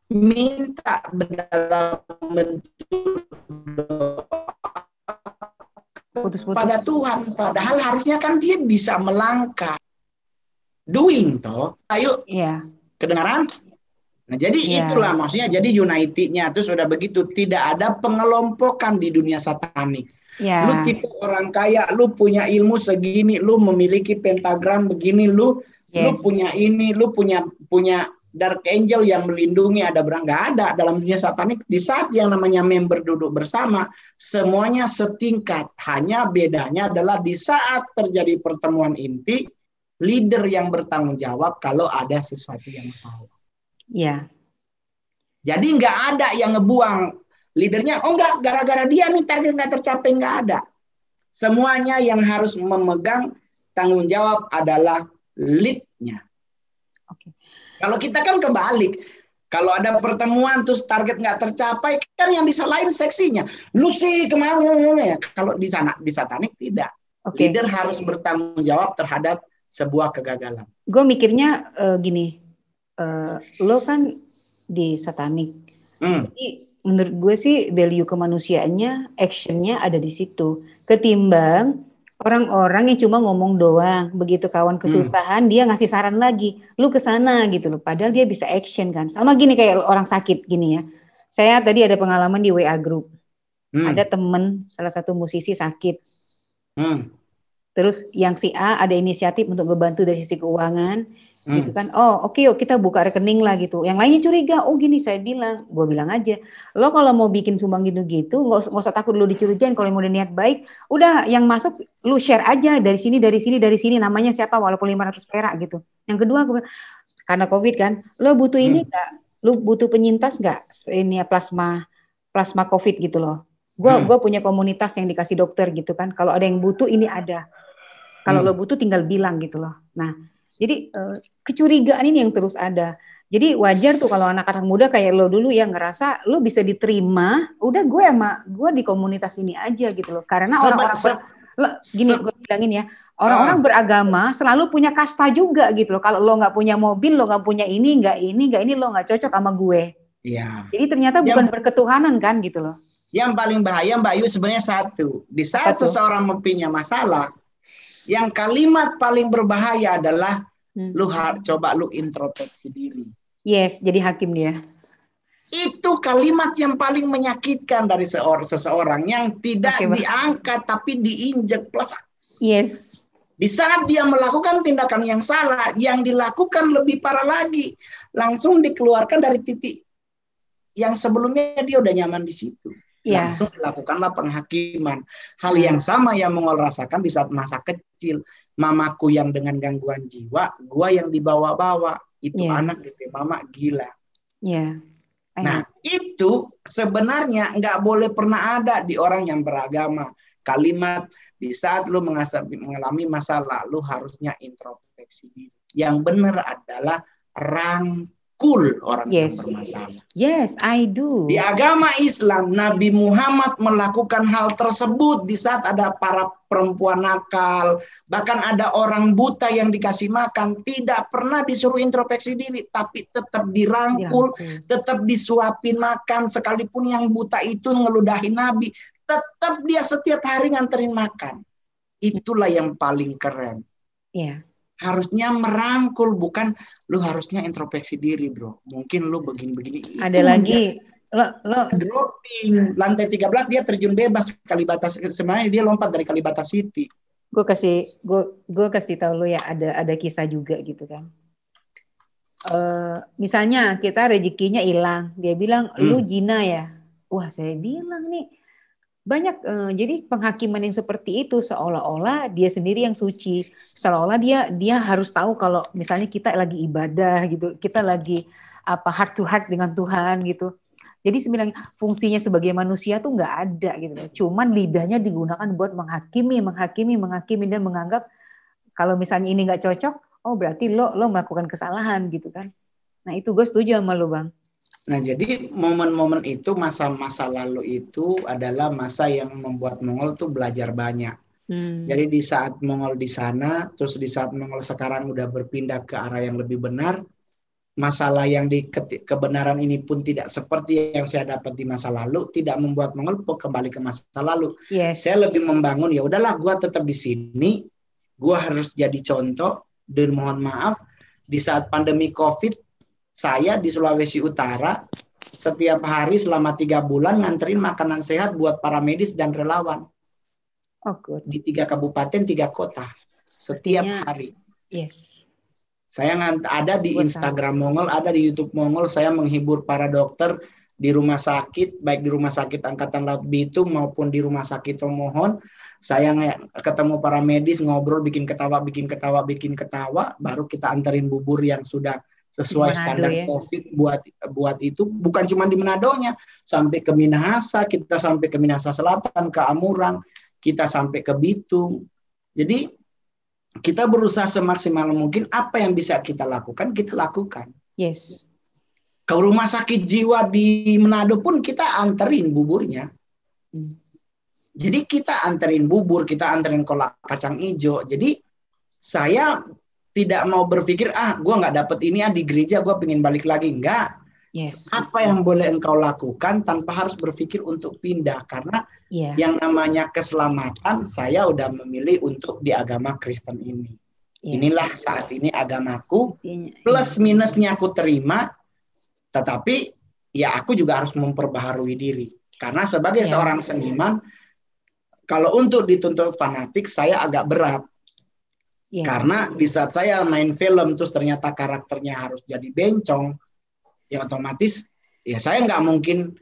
minta dalam bentuk Putus-putus. pada Tuhan. Padahal harusnya kan dia bisa melangkah. Doing toh. Ayo. Iya. Kedengaran? Nah, jadi itulah maksudnya. Jadi United-nya itu sudah begitu. Tidak ada pengelompokan di dunia satanik. Yeah. Lu tipe orang kaya, lu punya ilmu segini, lu memiliki pentagram begini, lu punya ini, lu punya dark angel yang melindungi, ada berang, nggak ada dalam dunia satanik. Di saat yang namanya member duduk bersama, semuanya setingkat. Hanya bedanya adalah di saat terjadi pertemuan inti, leader yang bertanggung jawab kalau ada sesuatu yang salah. Iya. Jadi nggak ada yang ngebuang leadernya. Oh enggak, gara-gara dia nih target nggak tercapai, nggak ada. Semuanya yang harus memegang tanggung jawab adalah lead-nya. Oke. Kalau kita kan kebalik. Kalau ada pertemuan terus target nggak tercapai, kan yang disalahin seksinya. Lu sih kemana? Kalau di sana, di satanik tidak. Leader harus bertanggung jawab terhadap sebuah kegagalan. Gue mikirnya gini, lo kan di satanik. Jadi menurut gue sih value kemanusiaannya, actionnya ada di situ. Ketimbang orang-orang yang cuma ngomong doang, begitu kawan kesusahan dia ngasih saran lagi, lu ke sana gitu loh. Padahal dia bisa action kan. Sama gini kayak orang sakit gini ya. Saya tadi ada pengalaman di WA group. Ada temen salah satu musisi sakit. Terus yang si A ada inisiatif untuk ngebantu dari sisi keuangan, gitu kan. Oh oke, yuk kita buka rekening lah gitu. Yang lainnya curiga, oh gini gue bilang aja, lo kalau mau bikin sumbang gitu, nggak usah takut lo dicurigain. Kalau mau niat baik, udah yang masuk lu share aja dari sini, namanya siapa, walaupun 500 perak gitu. Yang kedua, karena COVID kan, lo butuh ini nggak? Lo butuh penyintas nggak? Ini ya plasma COVID gitu loh. Gue punya komunitas yang dikasih dokter gitu kan. Kalau ada yang butuh ini ada. Kalau lo butuh tinggal bilang gitu loh. Nah, jadi kecurigaan ini yang terus ada. Jadi wajar tuh kalau anak-anak muda kayak lo dulu yang ngerasa lo bisa diterima. Udah gue di komunitas ini aja gitu loh. Karena orang-orang gue bilangin ya, orang-orang beragama selalu punya kasta juga gitu loh. Kalau lo nggak punya mobil, lo nggak punya ini, lo nggak cocok sama gue. Iya. Jadi ternyata bukan berketuhanan kan gitu loh. Yang paling bahaya Mbak Yu sebenarnya satu. Di saat seseorang mempunyai masalah, yang kalimat paling berbahaya adalah coba lu introspeksi diri. Yes, jadi hakim dia. Itu kalimat yang paling menyakitkan dari seseorang yang tidak diangkat tapi diinjek plus. Yes. Di saat dia melakukan tindakan yang salah, yang dilakukan lebih parah lagi, langsung dikeluarkan dari titik yang sebelumnya dia udah nyaman di situ. Langsung dilakukanlah penghakiman. Hal yang sama yang Mongol rasakan di saat masa kecil. Mamaku yang dengan gangguan jiwa, gua yang dibawa-bawa. Itu anak gitu, mama gila. Nah, itu sebenarnya nggak boleh pernah ada di orang yang beragama. Kalimat di saat lu mengalami masalah, lu harusnya introspeksi diri. Yang benar adalah orang yang bermasalah. Yes, I do. Di agama Islam, Nabi Muhammad melakukan hal tersebut di saat ada para perempuan nakal, bahkan ada orang buta yang dikasih makan, tidak pernah disuruh introspeksi diri, tapi tetap dirangkul, tetap disuapin makan, sekalipun yang buta itu ngeludahin Nabi, tetap dia setiap hari nganterin makan. Itulah yang paling keren. Iya. Harusnya merangkul, bukan lu harusnya introspeksi diri, bro. Mungkin lu begini-begini. Ada lagi lo dropping lantai 13 dia terjun bebas Kalibata. Sebenarnya dia lompat dari Kalibata City. Gue kasih tahu lo ya, ada kisah juga gitu kan. Misalnya kita rezekinya hilang, dia bilang lu jina ya. Wah, saya bilang nih banyak jadi penghakiman yang seperti itu seolah-olah dia sendiri yang suci, seolah-olah dia harus tahu kalau misalnya kita lagi ibadah gitu, kita lagi heart to heart dengan Tuhan gitu. Jadi sebenarnya fungsinya sebagai manusia tuh nggak ada gitu. Cuman lidahnya digunakan buat menghakimi dan menganggap kalau misalnya ini nggak cocok, oh berarti lo melakukan kesalahan gitu kan. Nah itu gue setuju sama lo, Bang. Nah, jadi momen-momen itu, masa-masa lalu itu adalah masa yang membuat Mongol tuh belajar banyak. Jadi di saat Mongol di sana, terus di saat Mongol sekarang udah berpindah ke arah yang lebih benar, masalah yang di kebenaran ini pun tidak seperti yang saya dapat di masa lalu, tidak membuat Mongol kembali ke masa lalu. Saya lebih membangun, ya udahlah, gue tetap di sini, gue harus jadi contoh. Dan mohon maaf, di saat pandemi COVID, saya di Sulawesi Utara setiap hari selama 3 bulan nganterin makanan sehat buat para medis dan relawan. Di 3 kabupaten, 3 kota setiap hari. Saya ada di Instagram Mongol, ada di YouTube Mongol. Saya menghibur para dokter di rumah sakit, baik di Rumah Sakit Angkatan Laut Bitung maupun di Rumah Sakit Tomohon. Saya ketemu para medis, ngobrol, bikin ketawa, baru kita anterin bubur yang sudah sesuai standar COVID buat itu. Bukan cuma di Manadonya, sampai ke Minahasa, kita sampai ke Minahasa Selatan, ke Amurang, kita sampai ke Bitung. Jadi kita berusaha semaksimal mungkin apa yang bisa kita lakukan, kita lakukan. Ke rumah sakit jiwa di Manado pun kita anterin buburnya. Jadi kita anterin bubur, kita anterin kolak kacang hijau. Jadi saya tidak mau berpikir, gue nggak dapet ini di gereja, gue pengen balik lagi. Enggak. Apa yang boleh engkau lakukan tanpa harus berpikir untuk pindah. Karena yang namanya keselamatan, saya udah memilih untuk di agama Kristen ini. Inilah saat ini agamaku, plus minusnya aku terima, tetapi ya aku juga harus memperbaharui diri. Karena sebagai seorang seniman, kalau untuk dituntut fanatik, saya agak berat. Karena di saat saya main film, terus ternyata karakternya harus jadi bencong, ya otomatis ya saya nggak mungkin,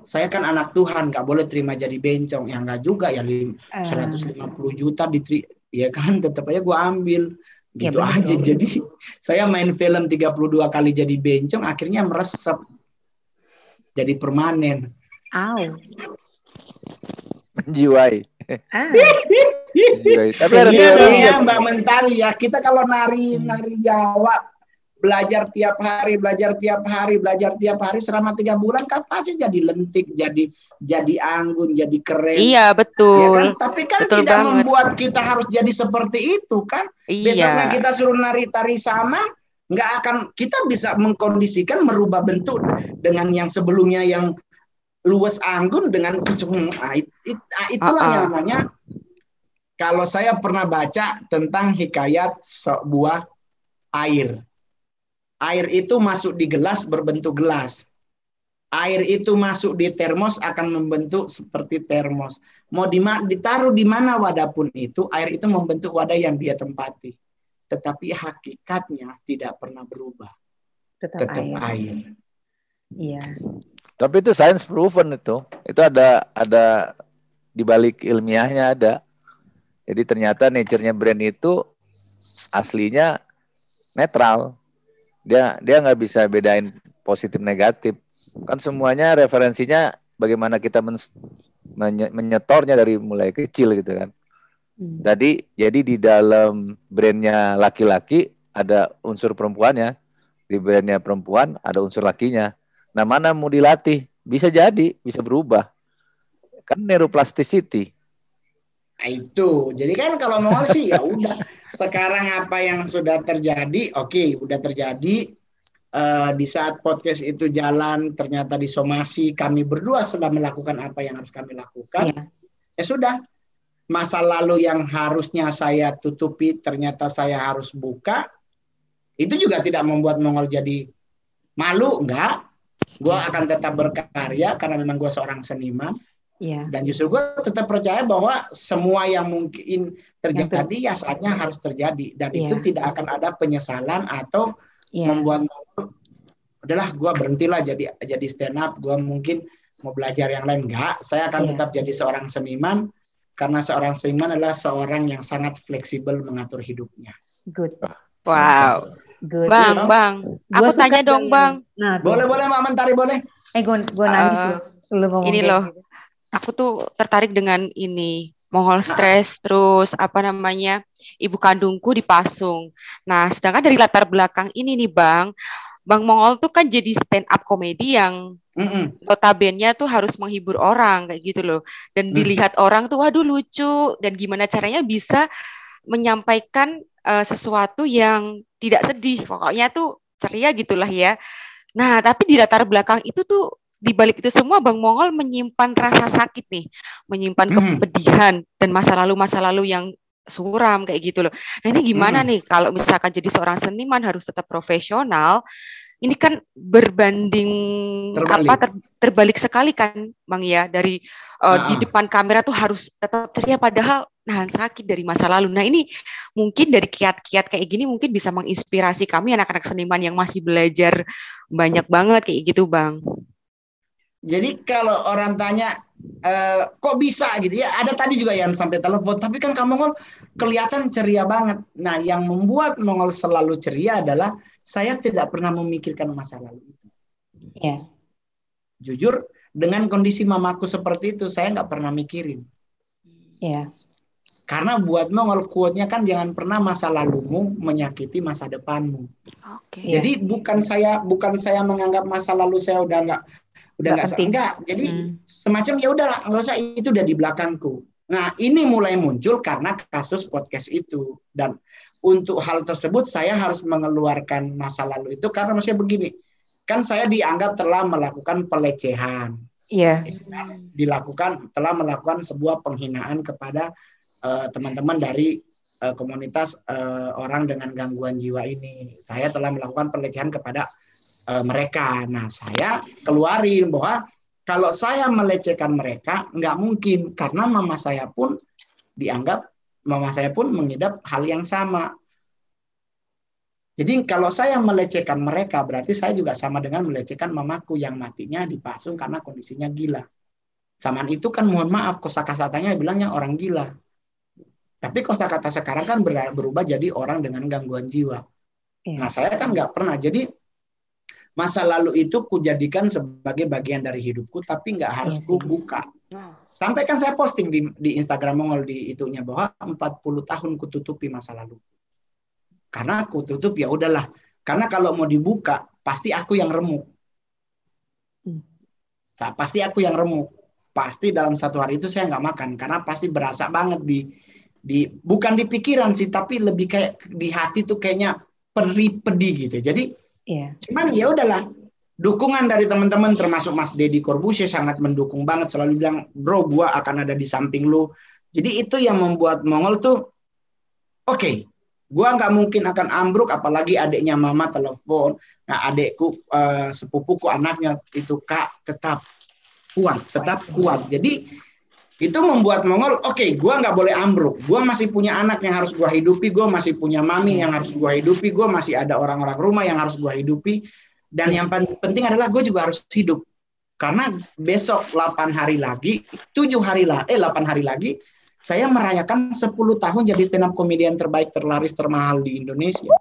saya kan anak Tuhan, nggak boleh terima jadi bencong. Ya nggak juga, ya 150 juta ya kan tetap aja gue ambil. Gitu aja. Jadi saya main film 32 kali jadi bencong, akhirnya meresep. Jadi permanen. Menjiwai. Tapi ada Mbak Mentari ya, kita kalau nari Jawa, belajar tiap hari selama 3 bulan kan pasti jadi lentik, jadi anggun, jadi keren. Iya, betul. Ya kan? Tapi kan betul tidak banget membuat kita harus jadi seperti itu kan. Besoknya kita suruh nari tari sama, nggak akan, kita bisa mengkondisikan, merubah bentuk dengan yang sebelumnya yang luwes anggun dengan itulah yang namanya. Kalau saya pernah baca tentang hikayat sebuah air. Air itu masuk di gelas berbentuk gelas. Air itu masuk di termos akan membentuk seperti termos. Mau ditaruh di mana wadah pun itu, air itu membentuk wadah yang dia tempati. Tetapi hakikatnya tidak pernah berubah. Tetap air. Iya. Tapi itu science proven itu. Itu ada di balik ilmiahnya ada. Jadi ternyata nature-nya brand itu aslinya netral. Dia nggak bisa bedain positif negatif. Kan semuanya referensinya bagaimana kita menyetornya dari mulai kecil gitu kan. Jadi di dalam brandnya laki-laki ada unsur perempuannya, di brandnya perempuan ada unsur lakinya. Nah, mana mau dilatih? Bisa jadi, bisa berubah. Kan neuroplasticity. Nah, itu. Jadi kan kalau mau sih ya udah. Sekarang apa yang sudah terjadi, oke, udah terjadi. Di saat podcast itu jalan, ternyata disomasi, kami berdua sudah melakukan apa yang harus kami lakukan. Ya sudah. Masa lalu yang harusnya saya tutupi, ternyata saya harus buka. Itu juga tidak membuat Mongol jadi malu, enggak. Gue akan tetap berkarya karena memang gue seorang seniman. Dan justru gue tetap percaya bahwa semua yang mungkin terjadi ya saatnya harus terjadi. Dan itu tidak akan ada penyesalan atau membuat udahlah gue berhentilah jadi stand up. Gue mungkin mau belajar yang lain. Enggak, saya akan tetap jadi seorang seniman. Karena seorang seniman adalah seorang yang sangat fleksibel mengatur hidupnya. Good. Wow. Good. Bang. Aku tanya dong, Bang. Nah, boleh Mbak Mentari, boleh. Gue nangis loh. Lu ngomong ini loh. Gitu. Aku tuh tertarik dengan ini. Mongol stres, terus apa namanya, ibu kandungku dipasung. Nah, sedangkan dari latar belakang ini nih Bang, Bang Mongol tuh kan jadi stand up komedi yang notabene tuh harus menghibur orang kayak gitu loh. Dan dilihat orang tuh waduh lucu, dan gimana caranya bisa menyampaikan sesuatu yang tidak sedih. Pokoknya tuh ceria gitulah ya. Nah, tapi di latar belakang itu tuh, di balik itu semua Bang Mongol menyimpan rasa sakit nih, menyimpan kepedihan dan masa lalu yang suram kayak gitu loh. Nah, ini gimana nih kalau misalkan jadi seorang seniman harus tetap profesional? Ini kan berbanding terbalik sekali kan, Bang ya, dari di depan kamera tuh harus tetap ceria padahal nahan sakit dari masa lalu. Nah, ini mungkin dari kiat-kiat kayak gini mungkin bisa menginspirasi kami anak-anak seniman yang masih belajar banyak banget kayak gitu, Bang. Jadi kalau orang tanya kok bisa gitu ya, ada tadi juga yang sampai telepon, tapi kan kamu Mongol kelihatan ceria banget. Nah, yang membuat Mongol selalu ceria adalah saya tidak pernah memikirkan masa lalu itu. Iya. Jujur, dengan kondisi mamaku seperti itu, saya nggak pernah mikirin. Iya. Karena buat Mongol quote-nya kan jangan pernah masa lalumu menyakiti masa depanmu. Oke. Jadi bukan saya menganggap masa lalu saya udah nggak enggak. Jadi semacam ya udah nggak usah, itu udah di belakangku. Nah, ini mulai muncul karena kasus podcast itu, dan untuk hal tersebut saya harus mengeluarkan masa lalu itu karena maksudnya begini, kan saya dianggap telah melakukan pelecehan, telah melakukan sebuah penghinaan kepada teman-teman dari komunitas orang dengan gangguan jiwa ini. Saya telah melakukan pelecehan kepada mereka. Nah, saya keluarin bahwa kalau saya melecehkan mereka nggak mungkin, karena mama saya pun mengidap hal yang sama. Jadi kalau saya melecehkan mereka, berarti saya juga sama dengan melecehkan mamaku yang matinya dipasung karena kondisinya gila. Samaan itu kan mohon maaf, kosakatanya bilangnya orang gila. Tapi kosakata sekarang kan berubah jadi orang dengan gangguan jiwa. Nah, saya kan nggak pernah. Jadi masa lalu itu kujadikan sebagai bagian dari hidupku, tapi nggak harus ku buka. Sampai kan saya posting di Instagram Mongol di itunya bahwa 40 tahun kututupi masa lalu. Karena aku tutup ya udahlah. Karena kalau mau dibuka pasti aku yang remuk. Pasti aku yang remuk. Pasti dalam satu hari itu saya nggak makan karena pasti berasa banget bukan di pikiran sih, tapi lebih kayak di hati tuh kayaknya pedih gitu. Jadi cuman ya udahlah. Dukungan dari teman-teman termasuk Mas Deddy Corbuzier sangat mendukung banget, selalu bilang, "Bro, gua akan ada di samping lu." Jadi itu yang membuat Mongol tuh oke. Gua nggak mungkin akan ambruk, apalagi adiknya mama telepon. Nah, adikku, sepupuku, anaknya itu, "Kak, tetap kuat. Jadi itu membuat Mongol, oke, gua nggak boleh ambruk. Gua masih punya anak yang harus gua hidupi, gua masih punya mami yang harus gua hidupi, gua masih ada orang-orang rumah yang harus gua hidupi. Dan yang penting adalah gue juga harus hidup. Karena besok 8 hari lagi, 8 hari lagi, saya merayakan 10 tahun jadi stand up komedian terbaik, terlaris, termahal di Indonesia.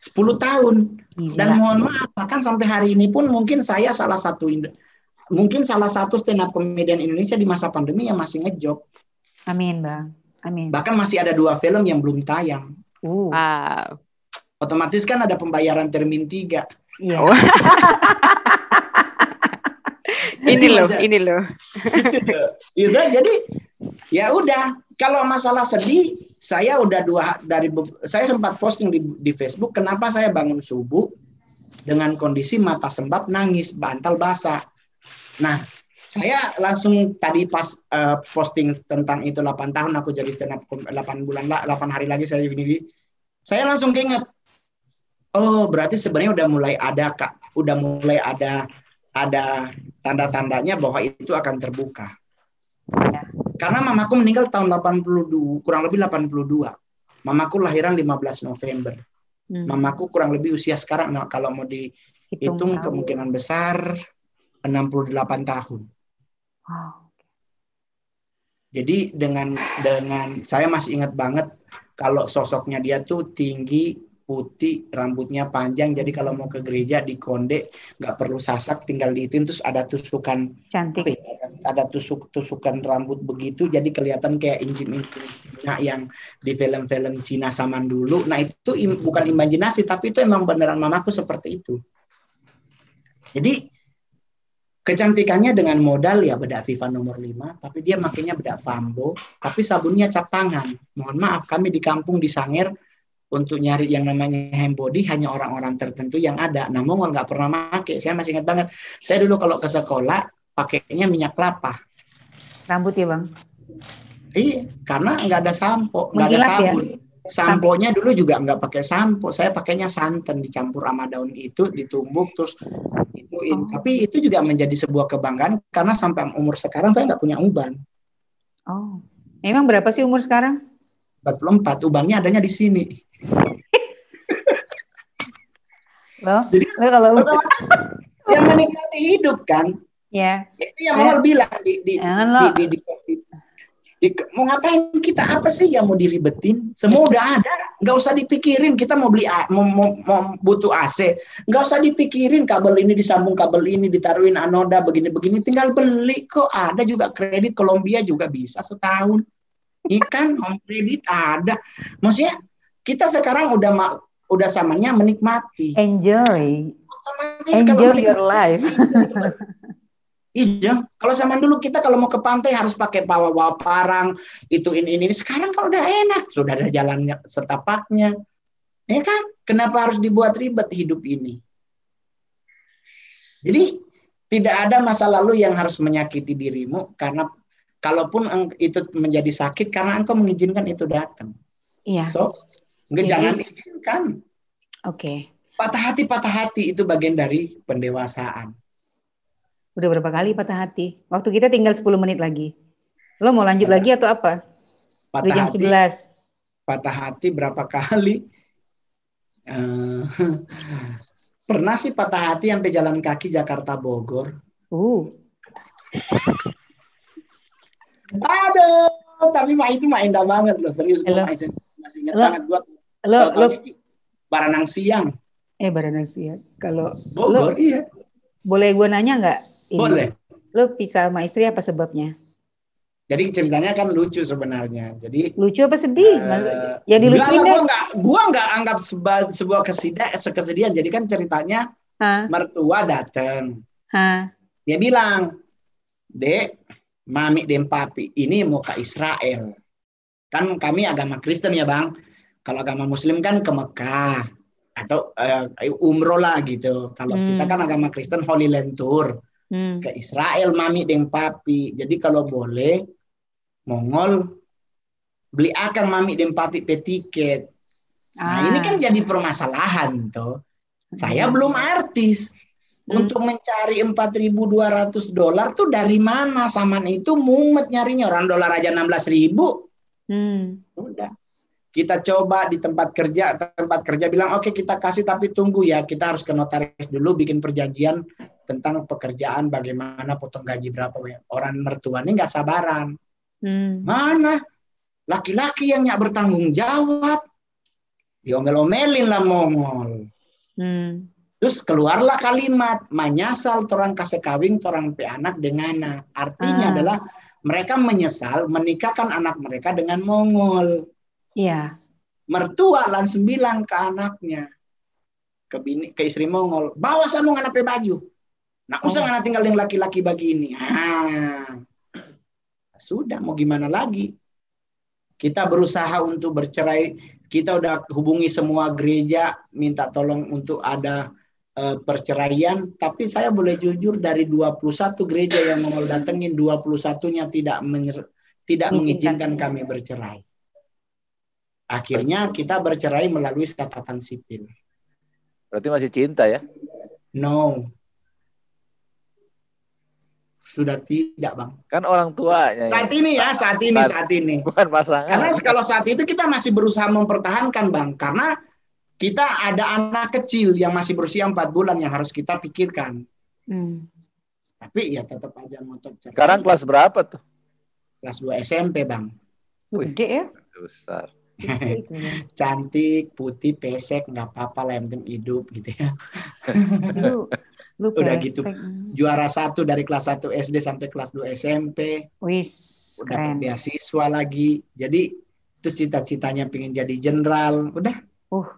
10 tahun. Dan mohon maaf, bahkan sampai hari ini pun mungkin saya salah satu stand up komedian Indonesia di masa pandemi yang masih ngejob. Amin, Bang. Amin. Bahkan masih ada 2 film yang belum tayang. Wow. Otomatis kan ada pembayaran termin 3. Iya. Ini loh. Gitu. Jadi ya udah, kalau masalah sedih, saya sempat posting di Facebook, kenapa saya bangun subuh dengan kondisi mata sembab, nangis, bantal basah. Nah, saya langsung tadi pas posting tentang itu 8 tahun aku jadi stand up 8 hari lagi saya begini. Saya langsung keinget. Oh, berarti sebenarnya udah mulai ada tanda-tandanya bahwa itu akan terbuka. Ya. Karena mamaku meninggal tahun 82, kurang lebih 82. Mamaku lahiran 15 November. Mamaku kurang lebih usia sekarang kalau mau dihitung kemungkinan besar 68 tahun. Wow. Jadi dengan saya masih ingat banget kalau sosoknya dia tuh tinggi, putih, rambutnya panjang. Jadi kalau mau ke gereja di konde, nggak perlu sasak, tinggal diitin, terus ada tusukan Cantik. ada tusukan rambut begitu, jadi kelihatan kayak injim-injim Cina yang di film-film Cina zaman dulu. Nah itu bukan imajinasi, tapi itu emang beneran mamaku seperti itu. Jadi kecantikannya dengan modal ya bedak Viva nomor 5, tapi dia makainya bedak Fambo, tapi sabunnya cap tangan. Mohon maaf, kami di kampung di Sanger untuk nyari yang namanya handbody hanya orang-orang tertentu yang ada. Nah, Mongol nggak pernah pakai. Saya masih ingat banget. Saya dulu kalau ke sekolah pakainya minyak kelapa. Rambut ya Bang? Iya, karena nggak ada sampo, nggak ada Mengkilap sabun. ya? Samponya dulu juga nggak pakai sampo. Saya pakainya santan dicampur sama daun itu, ditumbuk terus ituin. Tapi itu juga menjadi sebuah kebanggaan karena sampai umur sekarang saya nggak punya uban. Oh, emang berapa sih umur sekarang? 44, ubannya adanya di sini. Loh, Jadi kalau yang menikmati hidup kan? ya. Itu yang mau bilang mau ngapain kita, apa sih yang mau diribetin? Semua udah ada, nggak usah dipikirin kita mau beli mau butuh AC, nggak usah dipikirin kabel ini disambung kabel ini ditaruhin anoda begini-begini, tinggal beli kok. Ada juga kredit Kolombia juga bisa setahun. Ikan home kredit ada. Maksudnya kita sekarang udah samanya menikmati. Enjoy your life. Iya, kalau zaman dulu kita kalau mau ke pantai harus pakai bawa parang, itu ini. Sekarang kalau udah enak, sudah ada jalannya setapaknya. Ya kan? Kenapa harus dibuat ribet hidup ini? Jadi tidak ada masa lalu yang harus menyakiti dirimu, karena kalaupun itu menjadi sakit karena engkau mengizinkan itu datang. Iya. So, jangan izinkan. Oke. Patah hati itu bagian dari pendewasaan. Udah berapa kali patah hati? Waktu kita tinggal 10 menit lagi. Lo mau lanjut lagi atau apa? Udah jam 11. Patah hati berapa kali? Pernah sih patah hati sampai jalan kaki Jakarta Bogor. Aduh, tapi itu indah banget loh, serius. Gue masih ingat banget gue. Lo Baranang Siang. Baranang Siang. Kalau Bogor, iya. Boleh gue nanya nggak? Boleh. Lo pisah sama istri apa sebabnya? Jadi ceritanya kan lucu sebenarnya. Jadi lucu apa sedih? Ya dilucuin deh. Gua nggak anggap sebuah kesedihan. Jadi kan ceritanya mertua datang. Dia bilang, Dek, Mami dan Papi ini mau ke Israel. Kan kami agama Kristen ya Bang. Kalau agama Muslim kan ke Mekah atau umroh lah gitu. Kalau kita kan agama Kristen Holy Land Tour ke Israel Mami dan Papi. Jadi kalau boleh Mongol beli akan Mami dan Papi tiket. Nah ini kan jadi permasalahan tuh. Saya belum artis. Untuk mencari $4.200 tuh dari mana? Saman itu mumet nyarinya, orang dolar aja 16.000. Udah. Kita coba di tempat kerja bilang oke, kita kasih tapi tunggu ya, kita harus ke notaris dulu bikin perjanjian tentang pekerjaan, bagaimana potong gaji berapa. Orang mertua ini nggak sabaran. Mana laki-laki yang nggak bertanggung jawab, diomel-omelin lah Mongol. Terus keluarlah kalimat menyesal torang kasih kawin torang pe anak dengan artinya adalah mereka menyesal menikahkan anak mereka dengan Mongol. Iya. Mertua langsung bilang ke anaknya, ke istri Mongol, bawa sambungan apa baju. Nah, usah anak tinggal yang laki-laki begini. Sudah, mau gimana lagi? Kita berusaha untuk bercerai. Kita udah hubungi semua gereja, minta tolong untuk ada perceraian. Tapi saya boleh jujur, dari 21 gereja yang Mongol datengin, 21-nya tidak mengizinkan kami bercerai. Akhirnya kita bercerai melalui catatan sipil. Berarti masih cinta ya? No. Sudah tidak, Bang. Kan orang tuanya. Saat ini. Bukan pasangan. Karena kalau saat itu kita masih berusaha mempertahankan, Bang. Karena kita ada anak kecil yang masih berusia 4 bulan yang harus kita pikirkan. Tapi ya tetap aja ngotot cerai. Sekarang kelas berapa tuh? Kelas 2 SMP, Bang. Gede ya? Besar. Itu ya. Cantik, putih, pesek, nggak apa-apa lah, yang penting hidup gitu ya. Lu Udah gitu, pesek. juara 1 dari kelas 1 SD sampai kelas 2 SMP. Wis, Dapat keren. beasiswa lagi. Jadi terus cita-citanya pengen jadi jenderal. Udah,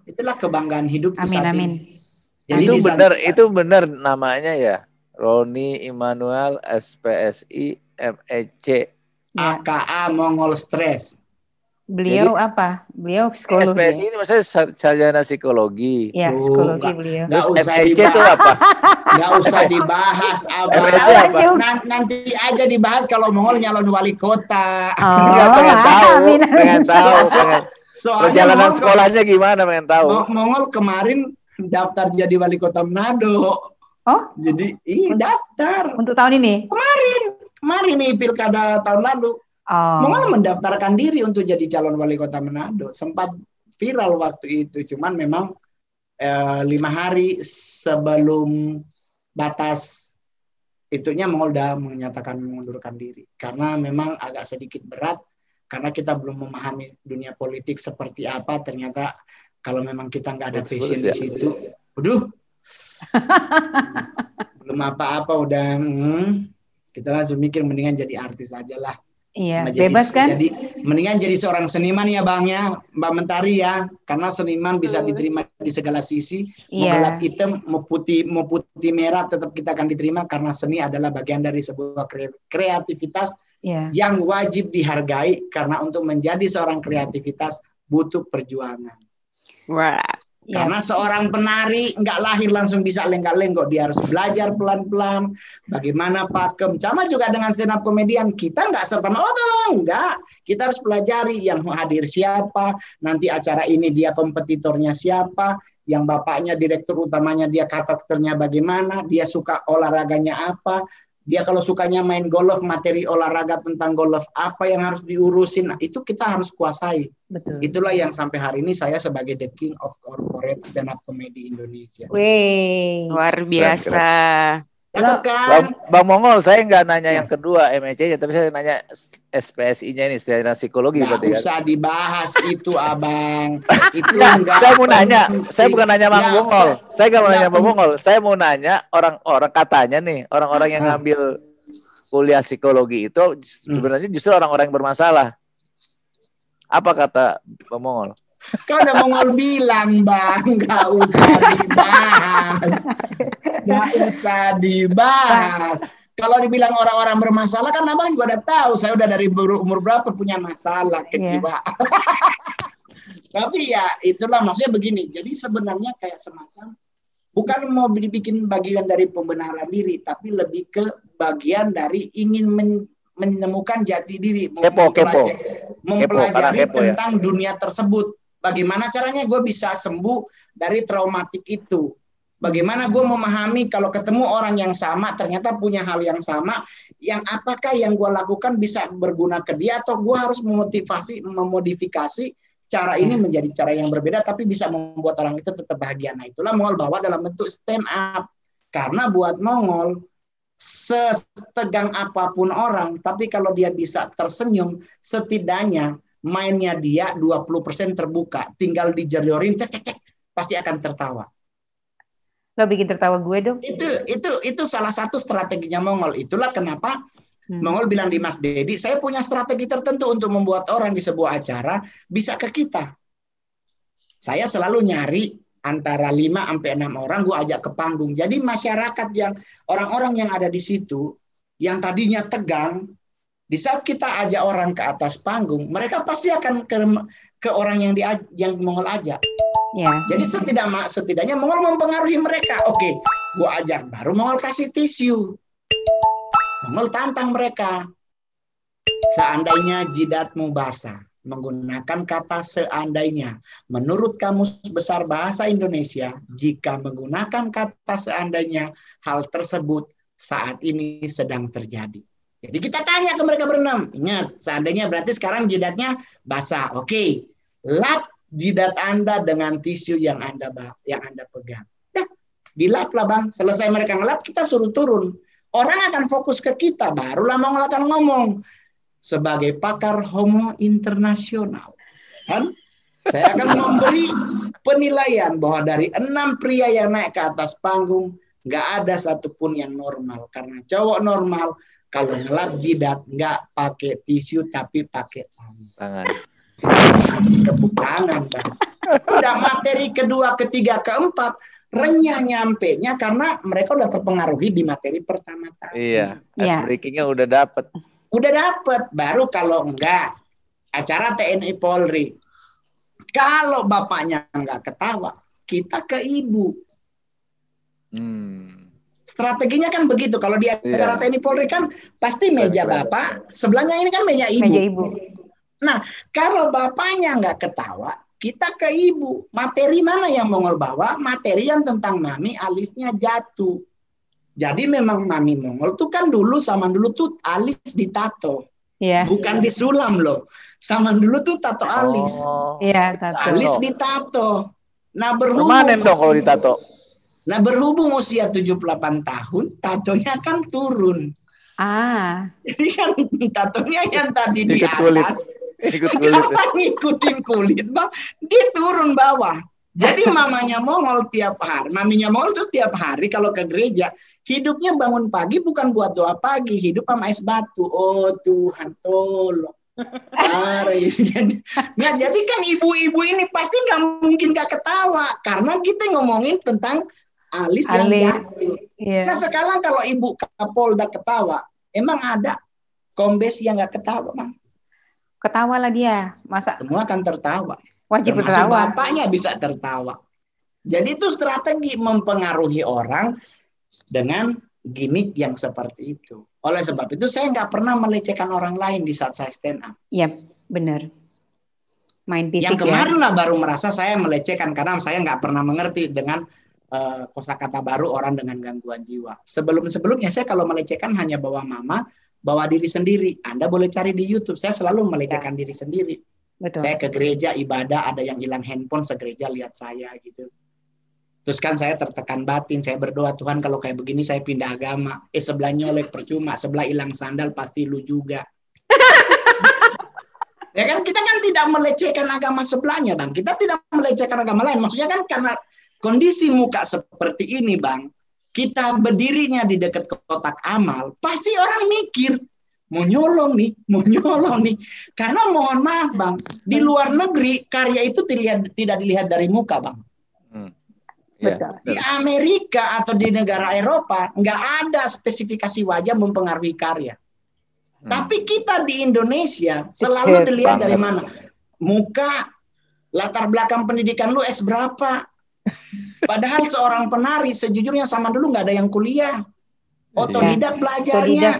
itulah kebanggaan hidup Amin, saat amin. ini. Jadi itu benar namanya ya. Roni Immanuel SPSI MEC. AKA Mongol Stres. Beliau Jadi, apa? Beliau psikologi. SPSI ini maksudnya sarjana psikologi. Ya, psikologi beliau. Nggak usah MEC dibahas. itu apa? Nggak usah dibahas, Abang. MEC apa? Nanti aja dibahas kalau Mongol nyalon wali kota. Nggak, pengen tahu. Soalnya perjalanan sekolahnya gimana, pengen tahu. Mongol kemarin daftar jadi wali kota Manado. Oh? Jadi daftar. Untuk tahun ini? Kemarin nih pilkada tahun lalu. Mongol mendaftarkan diri untuk jadi calon wali kota Manado. Sempat viral waktu itu. Cuman memang 5 hari sebelum batas itunya Mongol udah menyatakan mengundurkan diri. Karena memang agak sedikit berat. Karena kita belum memahami dunia politik seperti apa. Ternyata kalau memang kita nggak ada passion di situ. Belum apa-apa udah. Kita langsung mikir mendingan jadi artis aja lah. Iya, bebas kan? Jadi mendingan jadi seorang seniman ya Bang ya, Mbak Mentari ya, karena seniman bisa diterima di segala sisi, mau gelap hitam, mau putih merah, tetap kita akan diterima karena seni adalah bagian dari sebuah kreativitas yang wajib dihargai karena untuk menjadi seorang kreativitas butuh perjuangan. Wah. Karena seorang penari nggak lahir langsung bisa lenggak-lenggok, dia harus belajar pelan-pelan bagaimana pakem. Sama juga dengan stand up komedian, kita nggak serta enggak, kita harus pelajari yang hadir siapa, nanti acara ini dia kompetitornya siapa, yang bapaknya direktur utamanya dia karakternya bagaimana, dia suka olahraganya apa, dia kalau sukanya main golf, materi olahraga tentang golf apa yang harus diurusin, nah, itu kita harus kuasai. Betul. Itulah yang sampai hari ini saya sebagai the king of corporate stand up comedy Indonesia. Wih, luar biasa. Kan? Bang Mongol, saya nggak nanya yang kedua MEC-nya, tapi saya nanya SPSI-nya ini, sarjana psikologi. Nggak usah dibahas itu, Abang. Itu saya mau nanya, saya bukan nanya Bang Mongol. Saya nggak mau nanya Bang Mongol. Saya mau nanya orang-orang, katanya nih, orang-orang yang ngambil kuliah psikologi itu sebenarnya justru orang-orang yang bermasalah. Apa kata Bang Mongol? Kan udah Mongol bilang, Bang, nggak usah dibahas. Nggak usah dibahas. Kalau dibilang orang-orang bermasalah, kan Abang juga udah tahu. Saya udah dari umur berapa punya masalah kejiwaan. Tapi ya itulah maksudnya begini. Jadi sebenarnya kayak semacam bukan mau dibikin bagian dari pembenaran diri, tapi lebih ke bagian dari ingin menemukan jati diri, mempelajari tentang dunia tersebut. Bagaimana caranya gue bisa sembuh dari traumatik itu? Bagaimana gue memahami kalau ketemu orang yang sama, ternyata punya hal yang sama, yang apakah yang gue lakukan bisa berguna ke dia, atau gue harus memodifikasi cara ini menjadi cara yang berbeda, tapi bisa membuat orang itu tetap bahagia. Nah, itulah Mongol bawa dalam bentuk stand up. Karena buat Mongol, setegang apapun orang, tapi kalau dia bisa tersenyum, setidaknya mainnya dia 20% terbuka. Tinggal dijodorin, cek, pasti akan tertawa. Lo bikin tertawa gue dong. Itu salah satu strateginya Mongol. Itulah kenapa Mongol bilang di Mas Dedi, saya punya strategi tertentu untuk membuat orang di sebuah acara bisa ke kita. Saya selalu nyari antara 5-6 orang, gue ajak ke panggung. Jadi masyarakat yang orang-orang yang ada di situ, yang tadinya tegang, di saat kita ajak orang ke atas panggung, mereka pasti akan ke orang yang Mongol ajak. Ya. Jadi setidaknya Mongol mempengaruhi mereka. Oke, gue ajak, baru Mongol kasih tisu. Mongol tantang mereka. Seandainya jidatmu basah, menggunakan kata seandainya. Menurut Kamus Besar Bahasa Indonesia, jika menggunakan kata seandainya, hal tersebut saat ini sedang terjadi. Jadi kita tanya ke mereka berenam. Ingat, seandainya berarti sekarang jidatnya basah. Oke, lap jidat Anda dengan tisu yang Anda pegang. Nah, dilap lah Bang. Selesai mereka ngelap, kita suruh turun. Orang akan fokus ke kita, barulah Mongol akan ngomong. Sebagai pakar homo internasional, kan? Saya akan memberi penilaian bahwa dari 6 pria yang naik ke atas panggung, nggak ada satupun yang normal. Karena cowok normal kalau ngelap jidat nggak pakai tisu tapi pakai tangan. Tepuk tangan, Bang. Udah materi kedua, ketiga, keempat renyah nyampenya karena mereka udah terpengaruhi di materi pertama tadi. Iya, ice breakingnya udah dapet. Udah dapet, baru kalau enggak acara TNI Polri. Kalau bapaknya enggak ketawa, kita ke ibu. Strateginya kan begitu. Kalau di acara TNI Polri kan pasti meja bapak, sebelahnya ini kan meja ibu. Meja ibu. Nah, kalau bapaknya nggak ketawa, kita ke ibu. Materi mana yang Mongol bawa? Materi yang tentang mami alisnya jatuh. Jadi memang mami Mongol tuh kan dulu zaman dulu tuh alis ditato. Iya. Bukan disulam loh. Zaman dulu tuh tato alis. Iya, tato. Alis ditato. Nah, berhubung permanen dong kalau ditato. Nah, berhubung usia 78 tahun, tatonya kan turun. Jadi kan tatonya yang tadi di atas, karena ngikutin kulit, Bang, dia turun bawah. Jadi mamanya Mongol tiap hari, maminya Mongol tuh tiap hari kalau ke gereja, hidupnya bangun pagi bukan buat doa pagi, hidup sama es batu. Oh Tuhan, tolong. Nah, jadi kan ibu-ibu ini pasti nggak mungkin nggak ketawa, karena kita ngomongin tentang alis yang jatuh. Yeah. Nah, sekarang kalau Ibu Kapolda ketawa, emang ada kombes yang nggak ketawa, Bang? Ketawa lah dia, masa? Semua akan tertawa. Wajib termasuk tertawa. Bapaknya bisa tertawa. Jadi itu strategi mempengaruhi orang dengan gimmick yang seperti itu. Oleh sebab itu saya nggak pernah melecehkan orang lain di saat saya stand up. Iya, benar. Main fisik. Yang kemarin lah baru merasa saya melecehkan karena saya nggak pernah mengerti dengan kosakata baru orang dengan gangguan jiwa. Sebelum-sebelumnya saya kalau melecehkan hanya bawa mama, bawa diri sendiri. Anda boleh cari di YouTube. Saya selalu melecehkan diri sendiri. Betul. Saya ke gereja ibadah, ada yang hilang handphone, segereja lihat saya gitu. Terus kan saya tertekan batin, saya berdoa, Tuhan kalau kayak begini saya pindah agama. Sebelah nyolek percuma, sebelah hilang sandal pasti lu juga. Ya kan kita kan tidak melecehkan agama sebelahnya, Bang. Kita tidak melecehkan agama lain. Maksudnya kan karena kondisi muka seperti ini, Bang, kita berdirinya di dekat kotak amal, pasti orang mikir, mau nyolong nih. Karena mohon maaf, Bang, di luar negeri karya itu tidak dilihat dari muka, Bang. Di Amerika atau di negara Eropa nggak ada spesifikasi wajah mempengaruhi karya. Tapi kita di Indonesia selalu dilihat dari mana? Muka, latar belakang pendidikan lu S berapa? Padahal seorang penari sejujurnya sama dulu nggak ada yang kuliah, otodidak belajarnya.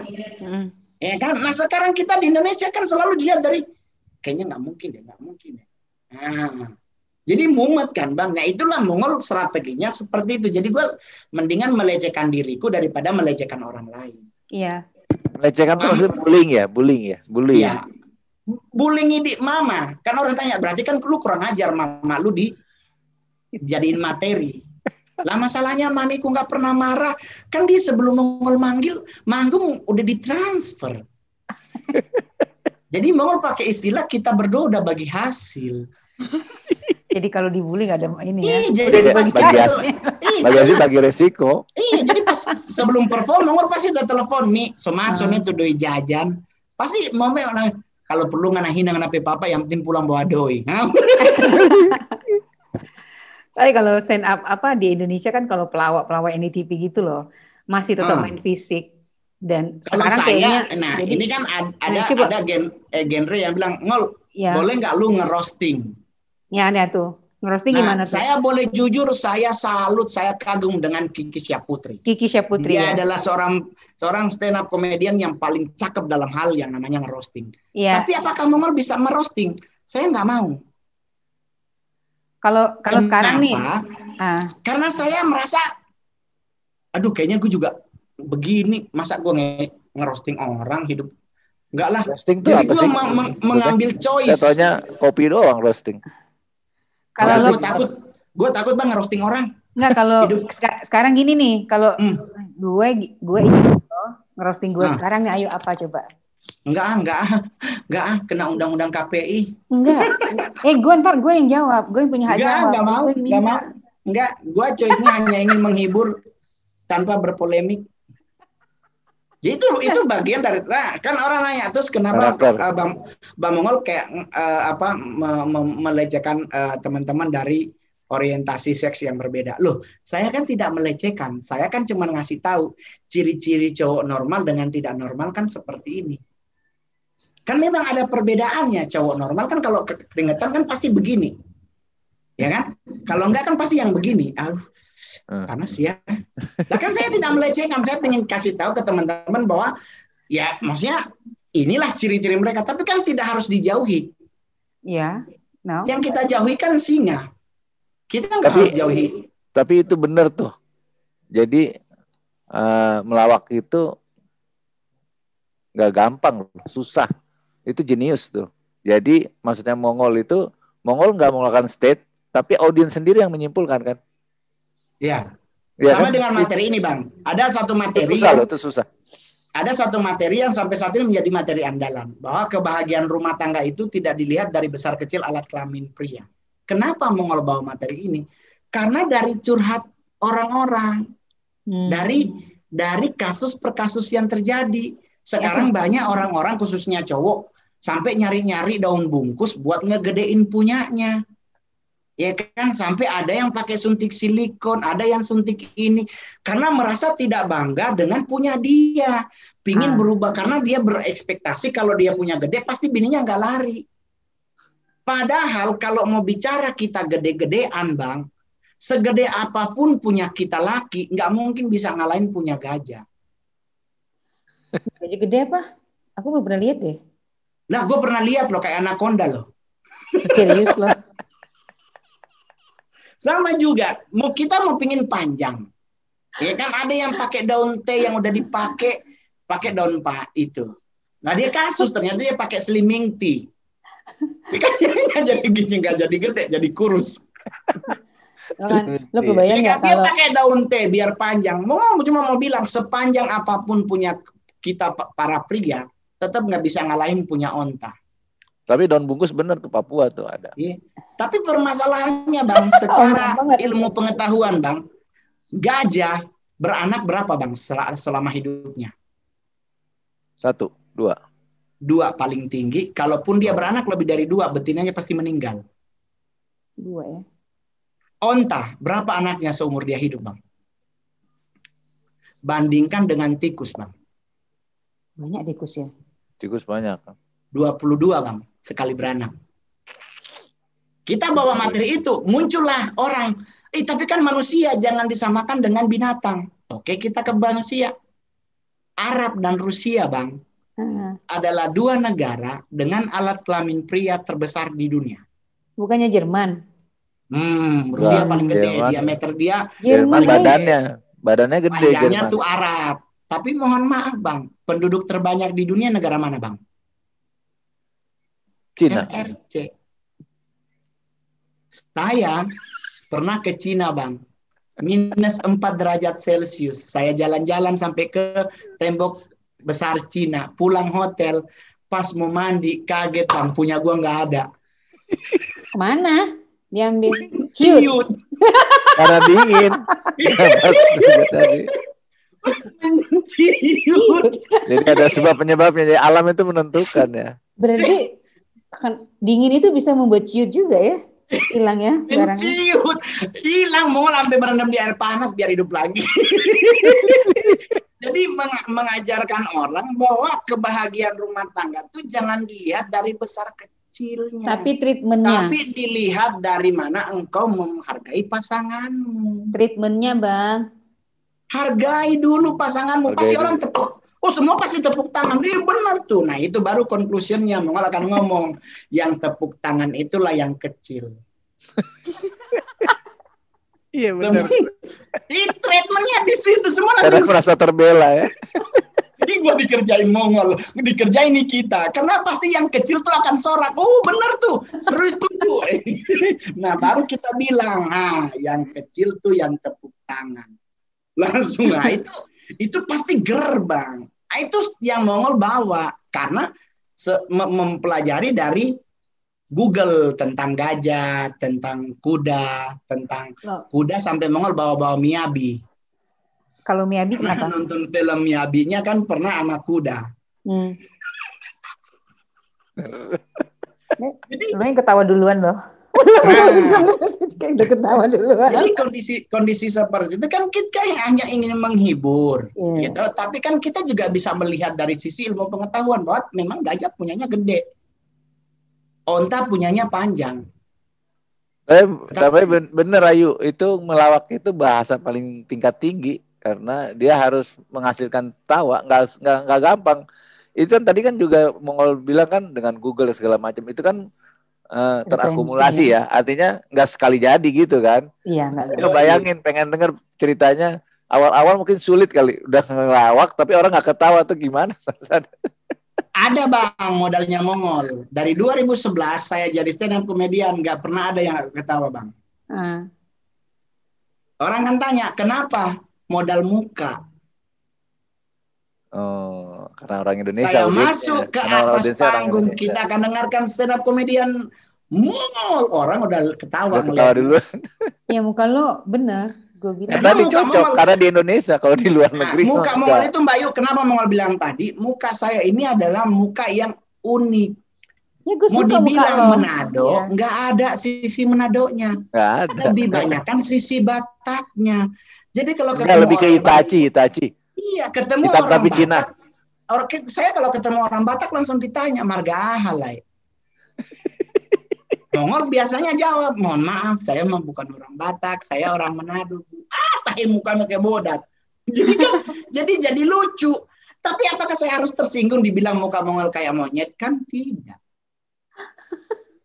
Ya kan? Nah sekarang kita di Indonesia kan selalu dilihat dari kayaknya nggak mungkin deh. Nah, jadi mumet kan, Bang. Nah itulah Mongol strateginya seperti itu. Jadi gue mendingan melecehkan diriku daripada melecehkan orang lain. Iya. Melecehkan itu maksudnya bullying ya. Iya. Bullying di mama. Kan orang tanya, berarti kan lu kurang ajar mama lu jadiin materi. Lah masalahnya mamiku nggak pernah marah. Kan dia sebelum Mongol manggung udah ditransfer. Jadi Mongol pakai istilah kita berdoa udah bagi hasil. Jadi kalau dibully nggak ada ini ya. Jadi bagi resiko. Iya, jadi pas sebelum perform Mongol pasti udah telepon Mi, somaso nih tuh doi jajan. Pasti mau kalau perlu nganahin dengan papa yang penting pulang bawa doi. Tapi kalau stand up di Indonesia kan kalau pelawak NDTV gitu loh masih tetap main fisik dan kalau sekarang kayaknya, jadi, ini kan ada genre yang bilang Ngol, boleh nggak lu ngerosting? Ya ada tuh ngerosting gimana tuh? Saya boleh jujur, saya salut, saya kagum dengan Kiki Syahputri. Dia adalah seorang stand up komedian yang paling cakep dalam hal yang namanya ngerosting. Ya. Tapi apakah Mongol bisa merosting? Saya nggak mau. Kalau sekarang nih, karena saya merasa, aduh kayaknya gue juga begini, masa gue ngerosting orang hidup, enggak lah. Jadi gue mengambil choice. Contohnya kopi doang roasting. Kalau gue takut Bang ngerosting orang. Enggak, kalau sekarang gini nih, kalau gue ingin ngerosting gue sekarang nih, ayo apa coba? Enggak, kena undang-undang KPI. Enggak. Gue yang jawab. Gue yang punya hak jawab. Enggak mau. Enggak, gue choice-nya hanya ingin menghibur tanpa berpolemik. Jadi itu bagian dari, kan orang nanya terus kenapa Bang Mongol kayak melecehkan teman-teman dari orientasi seks yang berbeda. Loh, saya kan tidak melecehkan. Saya kan cuma ngasih tahu ciri-ciri cowok normal dengan tidak normal kan seperti ini. Kan memang ada perbedaannya. Cowok normal kan kalau keringetan kan pasti begini. Ya kan? Kalau enggak kan pasti yang begini. Panas ya. Nah kan saya tidak melecehkan. Saya ingin kasih tahu ke teman-teman bahwa ya maksudnya inilah ciri-ciri mereka. Tapi kan tidak harus dijauhi. Iya. No. Yang kita jauhi kan singa. Kita nggak harus jauhi. Tapi itu benar tuh. Jadi melawak itu nggak gampang, susah. Itu jenius tuh. Jadi maksudnya Mongol nggak melakukan state, tapi audiens sendiri yang menyimpulkan kan? Ya. kan? Sama dengan materi ini Bang. Ada satu materi itu susah. Ada satu materi yang sampai saat ini menjadi materi andalan, bahwa kebahagiaan rumah tangga itu tidak dilihat dari besar kecil alat kelamin pria. Kenapa Mongol bawa materi ini? Karena dari curhat orang-orang, dari kasus per kasus yang terjadi. Sekarang banyak orang-orang khususnya cowok sampai nyari-nyari daun bungkus buat ngegedein punyanya. Ya kan, sampai ada yang pakai suntik silikon, ada yang suntik ini karena merasa tidak bangga dengan punya dia. Pingin berubah karena dia berekspektasi kalau dia punya gede pasti bininya nggak lari. Padahal kalau mau bicara kita gede-gedean Bang, segede apapun punya kita laki nggak mungkin bisa ngalahin punya gajah. Gajah gede apa? Aku belum pernah lihat deh. Nah, gue pernah lihat loh kayak anaconda loh. Serius loh. Sama juga, kita mau pingin panjang. Ya kan ada yang pakai daun teh yang udah dipakai, pakai daun itu. Nah dia kasus ternyata dia pakai slimming tea. Nggak jadi gede, jadi kurus. Lo kebayang nggak kalau dia pakai daun teh biar panjang? Cuma mau bilang sepanjang apapun punya kita para pria, tetap nggak bisa ngalahin punya onta. Tapi daun bungkus bener tuh Papua tuh ada. Iya. Tapi permasalahannya Bang, secara ilmu pengetahuan Bang, gajah beranak berapa Bang selama hidupnya? 1, 2. 2 paling tinggi. Kalaupun dia beranak lebih dari 2, betinanya pasti meninggal. 2 ya. Onta, berapa anaknya seumur dia hidup Bang? Bandingkan dengan tikus Bang. Banyak tikus ya? Tikus banyak. 22 Bang, sekali beranak. Kita bawa materi itu, muncullah orang. Tapi kan manusia jangan disamakan dengan binatang. Oke, kita ke manusia. Arab dan Rusia Bang, adalah 2 negara dengan alat kelamin pria terbesar di dunia. Bukannya Jerman? Rusia paling gede, diameter dia. Jerman badannya gede. Panjangnya tuh Arab. Tapi mohon maaf Bang, penduduk terbanyak di dunia negara mana Bang? Cina. RRC. Saya pernah ke Cina Bang, -4 derajat Celcius. Saya jalan-jalan sampai ke tembok besar Cina, pulang hotel, pas mau mandi kaget Bang, punya gua nggak ada. Kemana? Diambil ciut. Karena dingin. Ciut. Jadi ada sebab penyebabnya. Jadi alam itu menentukan ya. Berarti kan dingin itu bisa membuat ciut juga ya? Hilang ya barangnya. Ciut. Hilang, mau sampai berendam di air panas biar hidup lagi. Jadi mengajarkan orang bahwa kebahagiaan rumah tangga tuh jangan dilihat dari besar kecilnya. Tapi treatmentnya. Tapi dilihat dari mana engkau menghargai pasanganmu. Treatmentnya Bang. Hargai dulu pasanganmu. Pasti orang tepuk. Semua pasti tepuk tangan. Iya benar tuh. Nah itu baru conclusionnya. Mongol akan ngomong. Yang tepuk tangan itulah yang kecil. Iya benar. Treatmentnya di situ semua langsung. Karena merasa terbela ya. Ini gue dikerjain Mongol, dikerjain nih kita. Karena pasti yang kecil tuh akan sorak. Benar tuh, serius tuh. Nah baru kita bilang, yang kecil tuh yang tepuk tangan. Langsung itu pasti ger Bang. Itu yang Mongol bawa karena mempelajari dari Google tentang gajah, tentang kuda, kuda sampai Mongol bawa-bawa Miyabi. Kalau Miyabi kenapa? Nonton film Miyabinya kan pernah sama kuda. Jadi lo yang ketawa duluan loh. Kayak udah ketawa duluan. Jadi kondisi seperti itu kan kita hanya ingin menghibur, gitu. Tapi kan kita juga bisa melihat dari sisi ilmu pengetahuan bahwa memang gajah punyanya gede, onta punyanya panjang. Tapi bener Ayu, itu melawak itu bahasa paling tingkat tinggi karena dia harus menghasilkan tawa, nggak gampang. Itu kan tadi kan juga Mongol bilang kan dengan Google segala macam itu kan terakumulasi ya, artinya nggak sekali jadi gitu kan. Iya, nggak. Bayangin pengen denger ceritanya awal-awal mungkin sulit kali, udah ngelawak tapi orang nggak ketawa tuh gimana? Ada bang modalnya Mongol. Dari 2011 saya jadi stand up comedian, nggak pernah ada yang ketawa bang. Orang kan tanya kenapa? Modal muka. Oh, karena orang Indonesia. Saya masuk ke atas panggung, kita akan dengarkan stand up comedian Mongol. Orang udah ketawa dulu. Ya muka lo bener, gue bilang. Tadi cocok karena di Indonesia, kalau di luar negeri. Muka Mongol itu Mbak Yu, kenapa Mongol bilang tadi? Muka saya ini adalah muka yang unik. Ya, gue mau dibilang Manado, nggak ada sisi Manadonya. Nggak ada. Lebih banyak kan sisi Bataknya. Jadi kalau lebih ke Itachi. Iya, ketemu hitam orang Batak. Cina. Saya kalau ketemu orang Batak langsung ditanya marga halai. Mongol biasanya jawab, mohon maaf, saya mah bukan orang Batak, saya orang Manado. Tahi mukanya kayak bodat. Jadi lucu. Tapi apakah saya harus tersinggung dibilang muka Mongol kayak monyet? Kan tidak.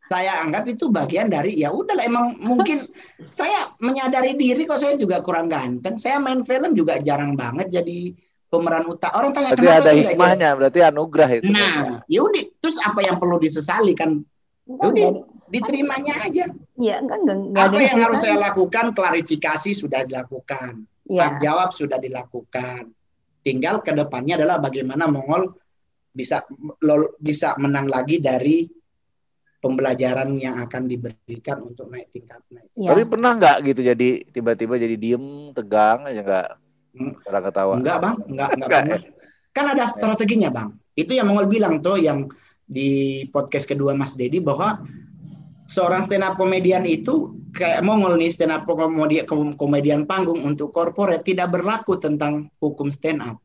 Saya anggap itu bagian dari ya udahlah, emang mungkin saya menyadari diri kok saya juga kurang ganteng. Saya main film juga jarang banget jadi pemeran utama. Orang tanya berarti kenapa ada sih hikmahnya, berarti anugerah itu. Nah, yaudah, terus apa yang perlu disesali kan? Yaudah, diterimanya aja. Iya, enggak apa yang harus saya lakukan? Klarifikasi sudah dilakukan. Jawab sudah dilakukan. Tinggal ke depannya adalah bagaimana Mongol bisa menang lagi dari pembelajaran yang akan diberikan untuk naik tingkatnya. Tapi pernah nggak gitu jadi tiba-tiba jadi diem tegang aja nggak orang ketawa? Enggak bang, enggak pernah. Kan ada strateginya bang. Itu yang Mongol bilang tuh yang di podcast kedua Mas Dedi bahwa seorang stand up komedian itu kayak Mongol nih, stand up komedian panggung untuk korporat tidak berlaku tentang hukum stand up.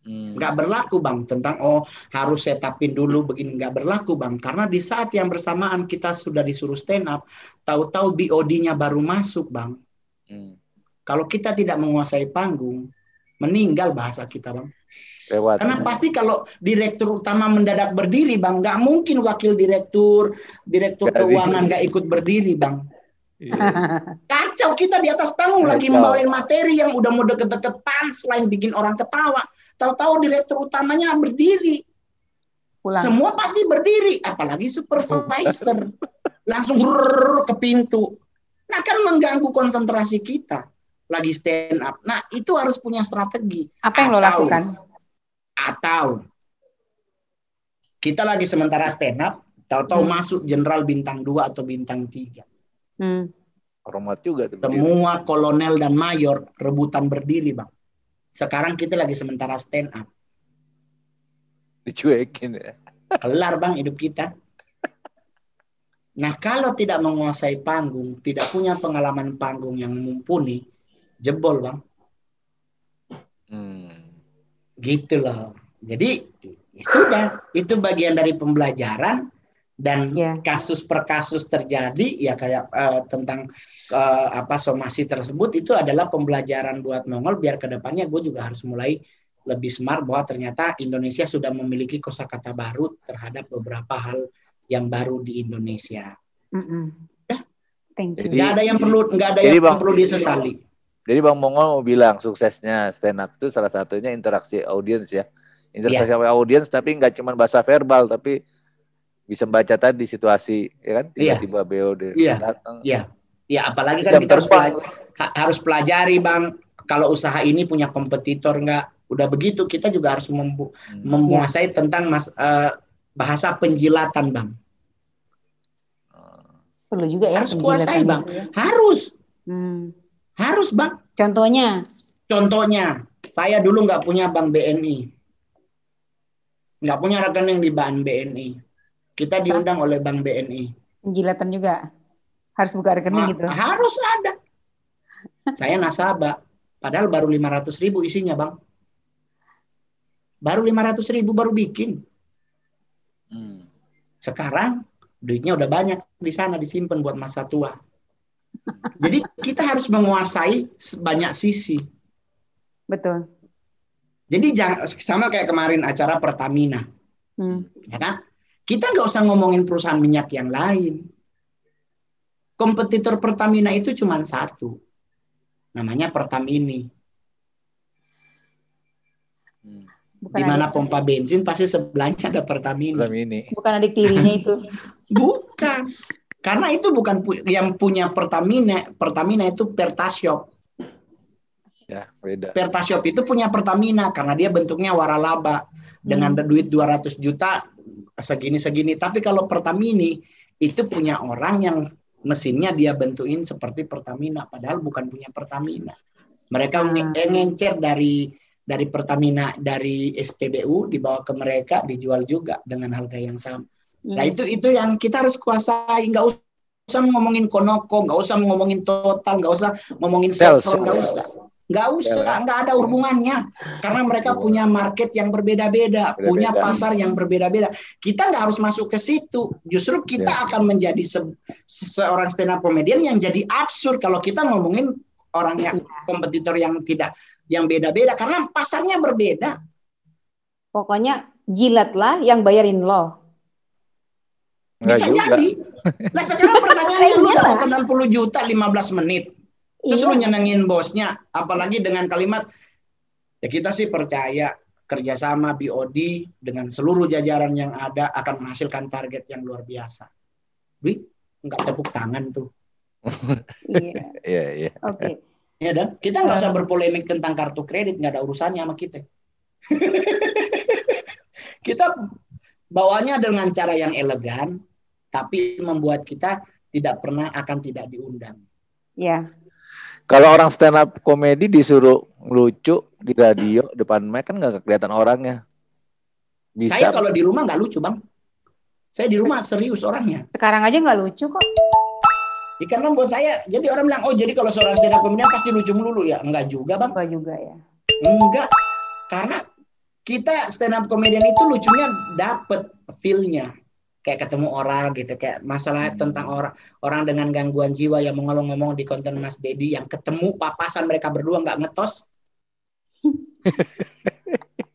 Nggak berlaku bang tentang harus setapin dulu begini, nggak berlaku bang, karena di saat yang bersamaan kita sudah disuruh stand up, tahu-tahu BOD-nya baru masuk bang. Kalau kita tidak menguasai panggung, meninggal bahasa kita bang. Lewat. Karena pasti kalau direktur utama mendadak berdiri bang, nggak mungkin wakil direktur keuangan nggak ikut berdiri bang. Kacau kita di atas panggung lagi membawain materi yang udah mau deket-deket punchline bikin orang ketawa, tahu-tahu direktur utamanya berdiri. Semua pasti berdiri, apalagi supervisor langsung ke pintu. Nah kan mengganggu konsentrasi kita lagi stand up. Nah itu harus punya strategi. Apa yang lo lakukan? Atau kita lagi sementara stand up, tahu-tahu masuk jenderal bintang 2 atau bintang 3. Hormat juga tuh. Semua kolonel dan mayor rebutan berdiri bang. Sekarang kita lagi sementara stand up. Dicuekin ya. Kelar bang hidup kita. Nah kalau tidak menguasai panggung, tidak punya pengalaman panggung yang mumpuni, jebol bang. Gitu loh. Jadi sudah, itu bagian dari pembelajaran. Dan kasus per kasus terjadi ya kayak tentang somasi tersebut itu adalah pembelajaran buat Mongol biar kedepannya gue juga harus mulai lebih smart bahwa ternyata Indonesia sudah memiliki kosakata baru terhadap beberapa hal yang baru di Indonesia. Nggak ada yang perlu disesali. Jadi Bang Mongol mau bilang suksesnya stand up itu salah satunya interaksi audiens ya. Interaksi audiens tapi nggak cuma bahasa verbal tapi bisa membaca tadi situasi, ya kan? Tiba-tiba BOD datang. Iya, apalagi kan kita harus pelajari bang. Kalau usaha ini punya kompetitor nggak, udah begitu kita juga harus menguasai tentang bahasa penjilatan, Bang. Perlu juga ya. Harus kuasai, Bang. Ya? Harus. Harus, Bang. Contohnya, saya dulu nggak punya bank BNI. Nggak punya rekening di bank BNI. Kita diundang oleh bank BNI. Penjilatan juga. Harus buka rekening gitu. Harus ada. Saya nasabah. Padahal baru 500.000 isinya, Bang. Baru 500.000 baru bikin. Sekarang duitnya udah banyak di sana disimpan buat masa tua. Jadi kita harus menguasai banyak sisi. Betul. Jadi sama kayak kemarin acara Pertamina, ya kan? Kita nggak usah ngomongin perusahaan minyak yang lain. Kompetitor Pertamina itu cuma satu, namanya Pertamini. Di mana pompa bensin pasti sebelahnya ada Pertamini. Bukan adik tirinya itu. Bukan, karena itu bukan yang punya Pertamina. Pertamina itu Pertashop. Ya, beda. Pertashop itu punya Pertamina karena dia bentuknya waralaba dengan duit 200 juta segini-segini. Tapi kalau Pertamini itu punya orang yang mesinnya dia bentukin seperti Pertamina padahal bukan punya Pertamina. Mereka ngencer dari Pertamina, dari SPBU dibawa ke mereka dijual juga dengan harga yang sama. Nah, itu yang kita harus kuasai. Nggak usah ngomongin Konoko, nggak usah ngomongin Total, nggak usah ngomongin Chevron, nggak usah, nggak ada hubungannya. Karena mereka punya market yang berbeda-beda, punya pasar yang berbeda-beda. Kita nggak harus masuk ke situ. Justru kita akan menjadi seorang stand up comedian yang jadi absurd kalau kita ngomongin orang yang kompetitor yang beda-beda karena pasarnya berbeda. Pokoknya jilatlah yang bayarin lo. Bisa jadi. Nah sekarang pertanyaannya lu dapat 60 juta 15 menit. Terus lu nyenengin bosnya, apalagi dengan kalimat, ya kita sih percaya kerjasama BOD dengan seluruh jajaran yang ada akan menghasilkan target yang luar biasa. Wih, nggak tepuk tangan tuh. Iya. Oke. Ya dan kita nggak usah berpolemik tentang kartu kredit, nggak ada urusannya sama kita. Kita bawanya dengan cara yang elegan, tapi membuat kita tidak diundang. Iya. Kalau orang stand up komedi disuruh lucu di radio depan mic kan nggak kelihatan orangnya. Bisa. Saya kalau di rumah nggak lucu, Bang. Saya di rumah serius orangnya. Sekarang aja nggak lucu kok. Ya, karena buat saya, jadi orang bilang, oh jadi kalau seorang stand up komedian pasti lucu melulu ya? Enggak juga, Bang. Enggak juga ya. Enggak, karena kita stand up komedian itu lucunya dapet feel-nya. Kayak ketemu orang gitu, kayak masalah tentang orang dengan gangguan jiwa yang ngomong di konten Mas Dedi yang ketemu papasan mereka berdua nggak ngetos.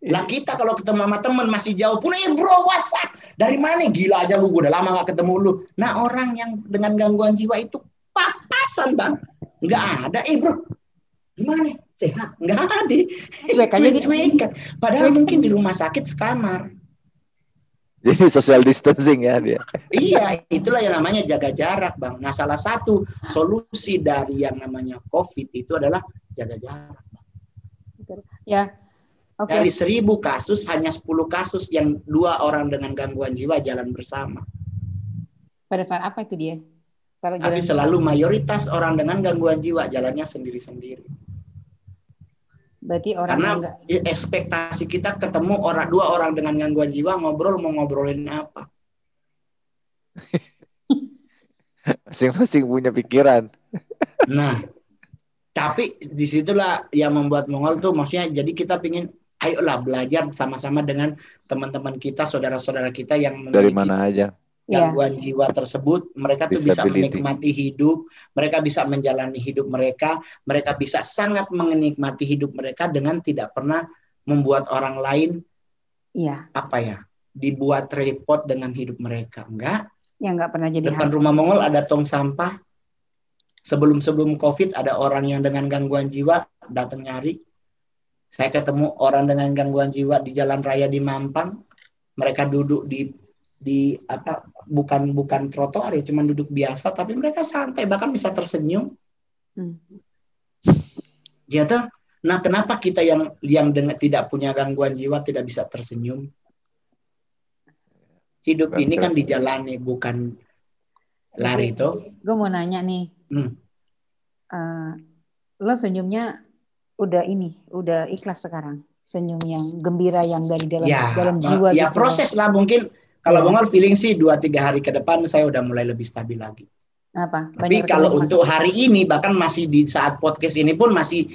Lah kita kalau ketemu sama teman masih jauh pun, bro WhatsApp dari mana, gila aja lu, udah lama nggak ketemu lu. Nah orang yang dengan gangguan jiwa itu papasan, Bang, nggak ada, bro gimana sehat, nggak ada, cuek aja gitu. Padahal mungkin di rumah sakit sekamar. Jadi social distancing ya dia. Iya, itulah yang namanya jaga jarak, Bang. Nah, salah satu solusi dari yang namanya COVID itu adalah jaga jarak, Bang. Ya, oke. Dari 1000 kasus, hanya 10 kasus yang 2 orang dengan gangguan jiwa jalan bersama. Pada saat apa itu dia? Tapi selalu mayoritas orang dengan gangguan jiwa jalannya sendiri-sendiri. Berarti orang karena ekspektasi kita ketemu 2 orang dengan gangguan jiwa mau ngobrolin apa? Masing-masing punya pikiran. Nah, tapi disitulah yang membuat Mongol tuh, maksudnya jadi kita pingin, ayolah belajar sama-sama dengan teman-teman kita, saudara-saudara kita yang dari mana aja gangguan jiwa tersebut, mereka tuh bisa menikmati hidup, mereka bisa menjalani hidup mereka bisa sangat menikmati hidup mereka dengan tidak pernah membuat orang lain dibuat repot dengan hidup mereka. Enggak pernah jadi. Depan rumah Mongol ada tong sampah. Sebelum COVID ada orang yang dengan gangguan jiwa datang nyari. Saya ketemu orang dengan gangguan jiwa di jalan raya di Mampang. Mereka duduk di bukan trotoar ya, cuma duduk biasa, tapi mereka santai, bahkan bisa tersenyum. Ya toh. Nah, kenapa kita yang tidak punya gangguan jiwa tidak bisa tersenyum? Hidup ini kan dijalani, bukan lari tuh. Gue mau nanya nih, lo senyumnya udah ikhlas sekarang, senyum yang gembira yang dari dalam jiwa ya gitu. Proses lah mungkin. Kalau Mongol feeling sih 2-3 hari ke depan saya udah mulai lebih stabil lagi. Tapi kalau untuk hari ini, bahkan masih di saat podcast ini pun masih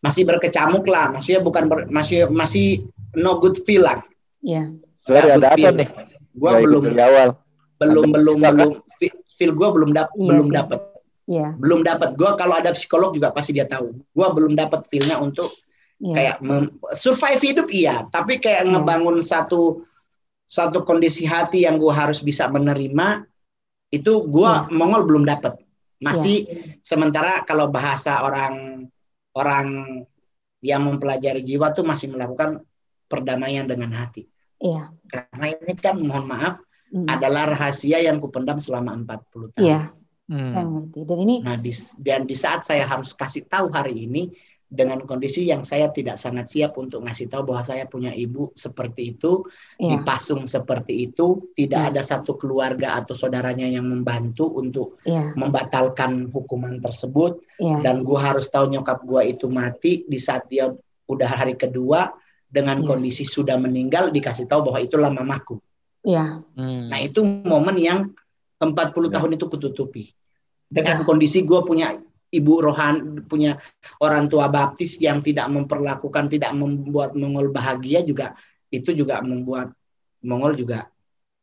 berkecamuk lah. Maksudnya bukan masih no good feel lah. Iya. Sorry, ada apa nih? Gua belum feel gue belum dapat. Iya. Belum dapat. Gue kalau ada psikolog juga pasti dia tahu. Gue belum dapat feelnya untuk kayak survive hidup tapi kayak ngebangun satu kondisi hati yang gue harus bisa menerima, itu gue Mongol belum dapat. Masih sementara kalau bahasa orang yang mempelajari jiwa tuh masih melakukan perdamaian dengan hati. Iya. Karena ini kan mohon maaf adalah rahasia yang kupendam selama 40 tahun. Iya. Saya mengerti. Dan di saat saya harus kasih tahu hari ini dengan kondisi yang saya tidak sangat siap untuk ngasih tahu bahwa saya punya ibu seperti itu, dipasung seperti itu, tidak ada satu keluarga atau saudaranya yang membantu untuk membatalkan hukuman tersebut, dan gue harus tahu nyokap gue itu mati di saat dia udah hari kedua dengan kondisi sudah meninggal, dikasih tahu bahwa itulah mamaku. Nah itu momen yang 40 tahun itu kututupi. Dengan kondisi gue punya ibu rohani, punya orang tua baptis yang tidak memperlakukan, tidak membuat Mongol bahagia juga, itu juga membuat Mongol juga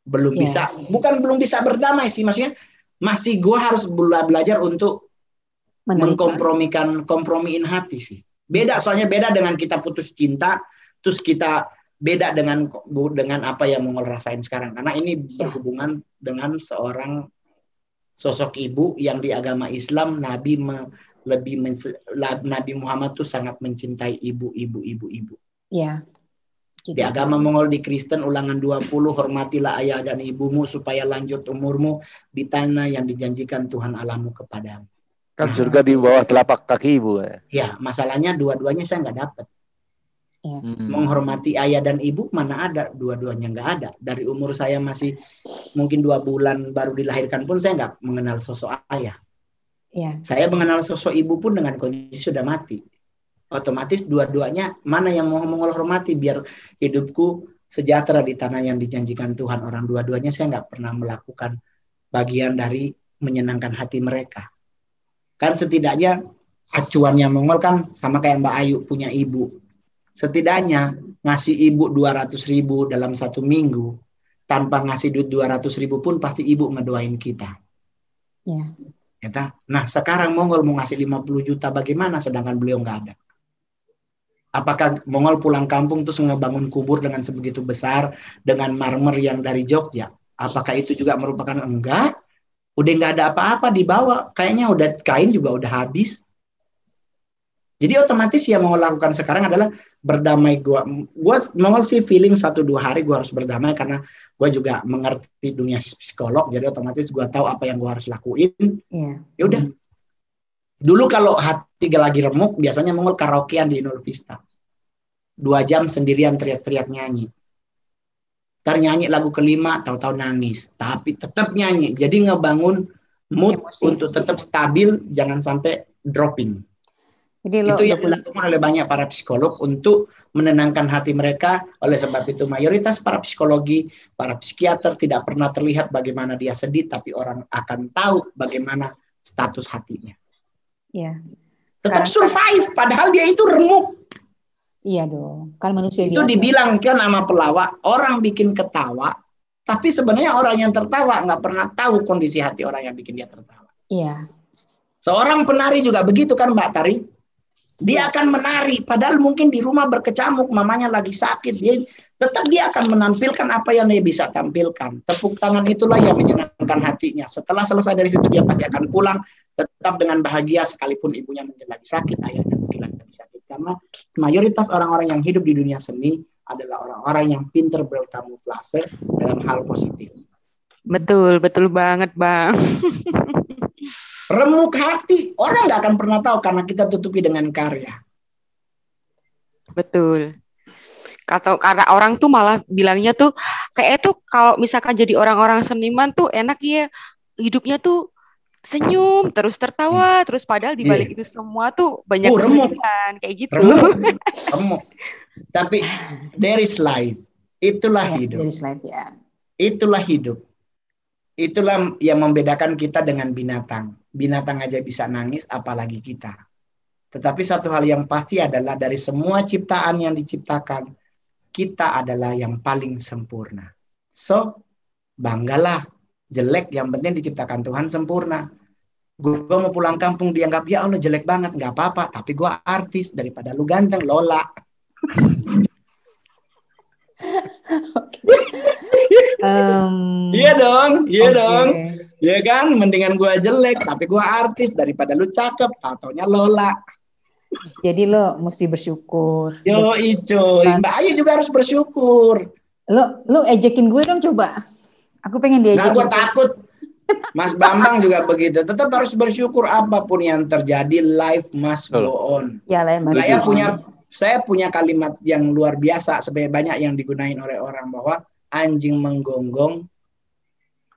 belum bisa, bukan belum bisa berdamai sih, maksudnya masih gue harus belajar untuk kompromiin hati sih. Soalnya beda dengan kita putus cinta, terus kita beda dengan apa yang Mongol rasain sekarang, karena ini berhubungan dengan seorang sosok ibu yang di agama Islam Nabi Muhammad tuh sangat mencintai ibu. Iya. Di agama Mongol, di Kristen Ulangan 20, hormatilah ayah dan ibumu supaya lanjut umurmu di tanah yang dijanjikan Tuhan Allahmu kepadamu. Kan surga di bawah telapak kaki ibu. Ya, masalahnya dua-duanya saya nggak dapat. Menghormati ayah dan ibu mana ada, dua-duanya nggak ada. Dari umur saya masih mungkin 2 bulan baru dilahirkan pun saya nggak mengenal sosok ayah. Saya mengenal sosok ibu pun dengan kondisi sudah mati. Otomatis dua-duanya mana yang mau menghormati biar hidupku sejahtera di tanah yang dijanjikan Tuhan. Orang dua-duanya saya nggak pernah melakukan bagian dari menyenangkan hati mereka. Kan setidaknya acuannya Mongol kan sama kayak Mbak Ayu punya ibu. Setidaknya ngasih ibu 200.000 dalam 1 minggu, tanpa ngasih duit 200.000 pun pasti ibu ngedoain kita. Nah sekarang Mongol mau ngasih 50 juta bagaimana sedangkan beliau nggak ada? Apakah Mongol pulang kampung terus ngebangun kubur dengan sebegitu besar dengan marmer yang dari Jogja? Apakah itu juga merupakan enggak? Udah nggak ada apa-apa dibawa, kayaknya udah kain juga udah habis. Jadi otomatis yang mau lakukan sekarang adalah berdamai. Gue Mongol sih feeling 1-2 hari gue harus berdamai karena gue juga mengerti dunia psikolog. Jadi otomatis gue tahu apa yang gue harus lakuin. Ya udah. Dulu kalau hati lagi remuk, biasanya Mongol karaokean di Inul Vista. 2 jam sendirian teriak-teriak nyanyi. Ntar nyanyi lagu kelima, tahu-tahu nangis. Tapi tetap nyanyi. Jadi ngebangun mood untuk tetap stabil, jangan sampai dropping. Jadi itu yang dilakukan oleh banyak para psikolog untuk menenangkan hati mereka. Oleh sebab itu mayoritas para psikologi, para psikiater tidak pernah terlihat bagaimana dia sedih, tapi orang akan tahu bagaimana status hatinya. Tetap survive, padahal dia itu remuk. Iya dong, kan manusia itu biasa. Dibilangkan sama pelawak, orang bikin ketawa, tapi sebenarnya orang yang tertawa nggak pernah tahu kondisi hati orang yang bikin dia tertawa. Seorang penari juga begitu kan Mbak Tari? Dia akan menari, padahal mungkin di rumah berkecamuk, mamanya lagi sakit, tetap dia akan menampilkan apa yang dia bisa tampilkan. Tepuk tangan itulah yang menyenangkan hatinya. Setelah selesai dari situ dia pasti akan pulang, tetap dengan bahagia sekalipun ibunya mungkin lagi sakit, ayahnya mungkin lagi sakit. Karena mayoritas orang-orang yang hidup di dunia seni adalah orang-orang yang pintar berkamuflase dalam hal positif. Betul banget Bang. Remuk hati, orang nggak akan pernah tahu karena kita tutupi dengan karya. Betul. Atau karena orang tuh malah bilangnya tuh kayak tuh kalau misalkan jadi orang-orang seniman tuh enak ya hidupnya tuh senyum terus tertawa terus padahal di balik itu semua tuh banyak kesedihan kayak gitu. Remuk. Tapi there is life. Itulah hidup. There is life, ya. Itulah hidup. Itulah yang membedakan kita dengan binatang. Binatang aja bisa nangis, apalagi kita. Tetapi satu hal yang pasti adalah dari semua ciptaan yang diciptakan, kita adalah yang paling sempurna. So, banggalah. Jelek, yang penting diciptakan Tuhan sempurna. Gue mau pulang kampung dianggap, ya Allah jelek banget, nggak apa-apa. Tapi gue artis, daripada lu ganteng, Lola. Iya dong. Iya kan, mendingan gue jelek, tapi gue artis, daripada lu cakep, taunya Lola. Jadi lo mesti bersyukur. Yo ico, Mbak Ayu juga harus bersyukur. Lo ejekin gue dong coba. Aku pengen diajakin. Nah, gue takut. Mas Bambang juga begitu. Tetap harus bersyukur apapun yang terjadi. Life must go on. Ya, Saya punya kalimat yang luar biasa. Sebenarnya banyak yang digunain oleh orang bahwa anjing menggonggong,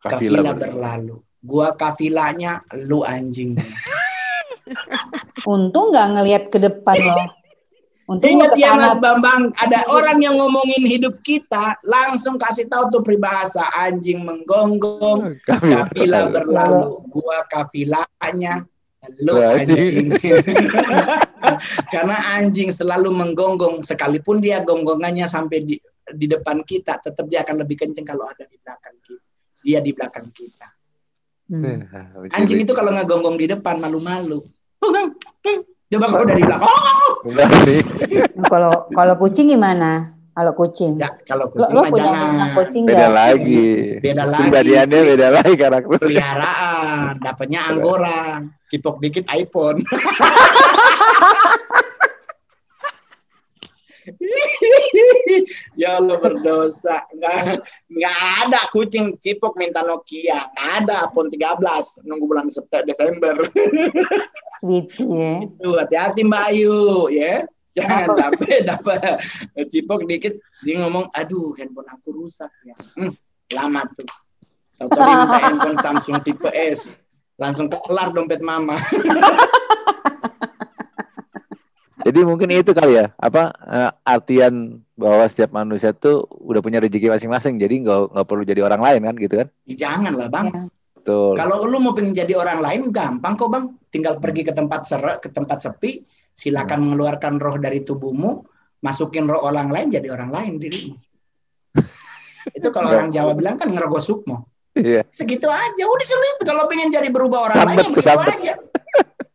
kafilah berlalu. Gua kafilahnya, lu anjingnya. Untung nggak ngelihat ke depan loh. Ingat ya Mas Bambang, ada orang yang ngomongin hidup kita, langsung kasih tahu tuh peribahasa anjing menggonggong, kafilah berlalu. Gua kafilahnya, lu anjing. Karena anjing selalu menggonggong, sekalipun dia gonggongannya sampai di depan kita, tetap dia akan lebih kenceng kalau ada di belakang kita. Dia di belakang kita. Anjing itu kalau ngegonggong di depan malu-malu. Coba kalau dari belakang. Kalau kucing gimana? Kalau kucing. Ya, kalau kucing lo punya kucing beda lagi. Pribadiannya beda lagi karakter. Peliharaan, dapatnya Anggora, cipok dikit iPhone. Ya Allah berdosa. Nggak ada kucing cipok minta Nokia. Nggak ada iPhone 13 nunggu bulan Desember. Sweet ya. Itu hati-hati Mbak Ayu ya. Jangan sampai dapat cipok dikit dia ngomong, aduh handphone aku rusak ya. Lama tuh. Tahu minta handphone Samsung tipe S. Langsung kelar dompet mama. Jadi mungkin itu kali ya, artian bahwa setiap manusia tuh udah punya rezeki masing-masing, jadi nggak perlu jadi orang lain kan, gitu kan? Jangan lah Bang. Ya. Betul. Kalau lu mau pengen jadi orang lain, gampang kok Bang. Tinggal pergi ke tempat ke tempat sepi, silakan mengeluarkan roh dari tubuhmu, masukin roh orang lain, jadi orang lain dirimu. Itu kalau orang Jawa bilang kan ngerogoh sukmo. Iya. Segitu aja, udah sulit. Kalau pengen jadi berubah orang lain, ya begitu aja.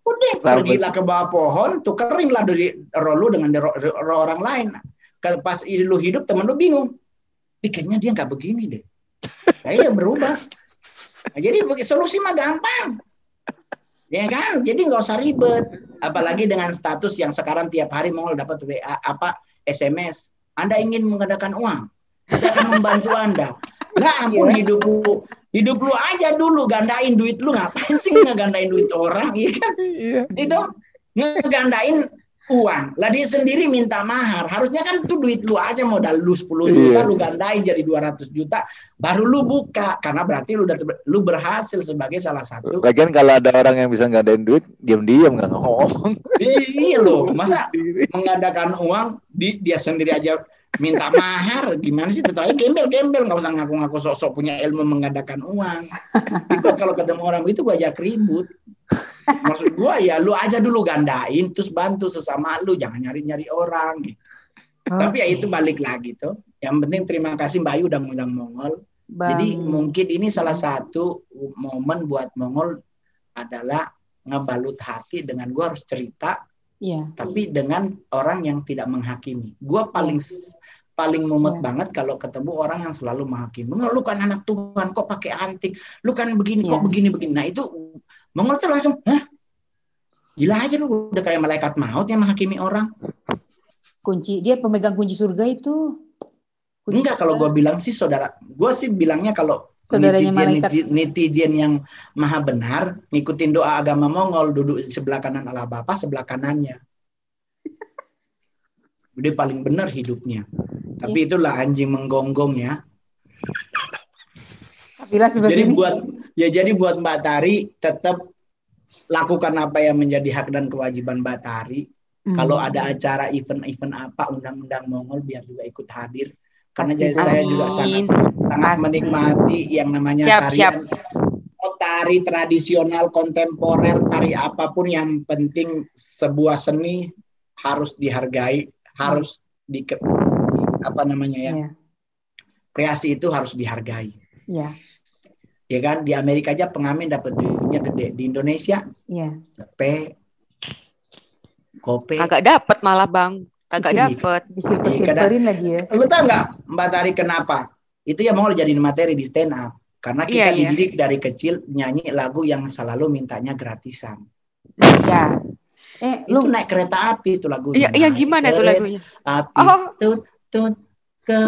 Udah, pergilah ke bawah pohon, tukeringlah dari roh lu dengan roh orang lain. Kalau pas lu hidup, temen lu bingung. Pikirnya dia nggak begini deh. Kayaknya berubah. Nah, jadi solusi mah gampang. Ya kan? Jadi nggak usah ribet. Apalagi dengan status yang sekarang tiap hari Mongol dapat WA, SMS. Anda ingin mengadakan uang? Saya akan membantu Anda. Lah ampun, hidup lu aja dulu, gandain duit lu, ngapain sih ngegandain duit orang, iya kan? Itu ngegandain uang. Lah dia sendiri minta mahar. Harusnya kan tuh duit lu aja, modal lu 10 juta, lu gandain jadi 200 juta, baru lu buka, karena berarti lu berhasil sebagai salah satu. Lagian kalau ada orang yang bisa gandain duit, diam-diam nggak ngomong. Iya loh, masa menggandakan uang dia sendiri aja minta mahar, gimana sih? Tetap aja gembel-gembel, nggak usah ngaku-ngaku sok-sok punya ilmu menggandakan uang. Itu kalau ketemu orang itu gue ajak ribut. Maksud gue ya lu aja dulu gandain, terus bantu sesama lu, jangan nyari-nyari orang. Gitu. Tapi ya itu balik lagi tuh. Yang penting terima kasih Mbak Ayu udah ngundang Mongol. Jadi mungkin ini salah satu momen buat Mongol adalah ngebalut hati dengan gue harus cerita. Tapi dengan orang yang tidak menghakimi. Gue paling mumet banget kalau ketemu orang yang selalu menghakimi. Lu kan anak Tuhan, kok pakai antik? Lu kan begini, kok begini-begini. Nah itu Mongol tuh langsung, hah? Gila aja lu, udah kayak malaikat maut yang menghakimi orang. Dia pemegang kunci surga itu. Enggak, kalau gue bilang sih saudara, gue sih bilangnya kalau netizen yang maha benar, ngikutin doa agama Mongol, duduk sebelah kanan Allah Bapa, sebelah kanannya. Dia paling benar hidupnya. Tapi itulah anjing menggonggong ya. Jadi buat Mbak Tari tetap lakukan apa yang menjadi hak dan kewajiban Mbak Tari. Kalau ada acara event-event apa, undang-undang Mongol biar juga ikut hadir. Karena saya juga sangat menikmati yang namanya tarian. Tari tradisional, kontemporer, tari apapun, yang penting sebuah seni harus dihargai, harus kreasi itu harus dihargai. Iya. Ya kan, di Amerika aja pengamen dapat duitnya gede, di Indonesia cepet kope kagak dapat malah Bang, kagak dapat. Disilper-silperin lagi ya. Lu tahu nggak Mbak Tari kenapa? Itu ya mau jadiin materi di stand up. Karena kita dididik dari kecil nyanyi lagu yang selalu mintanya gratisan. Ya. Itu naik kereta api itu lagunya. Iya, gimana itu lagunya? Api tut ke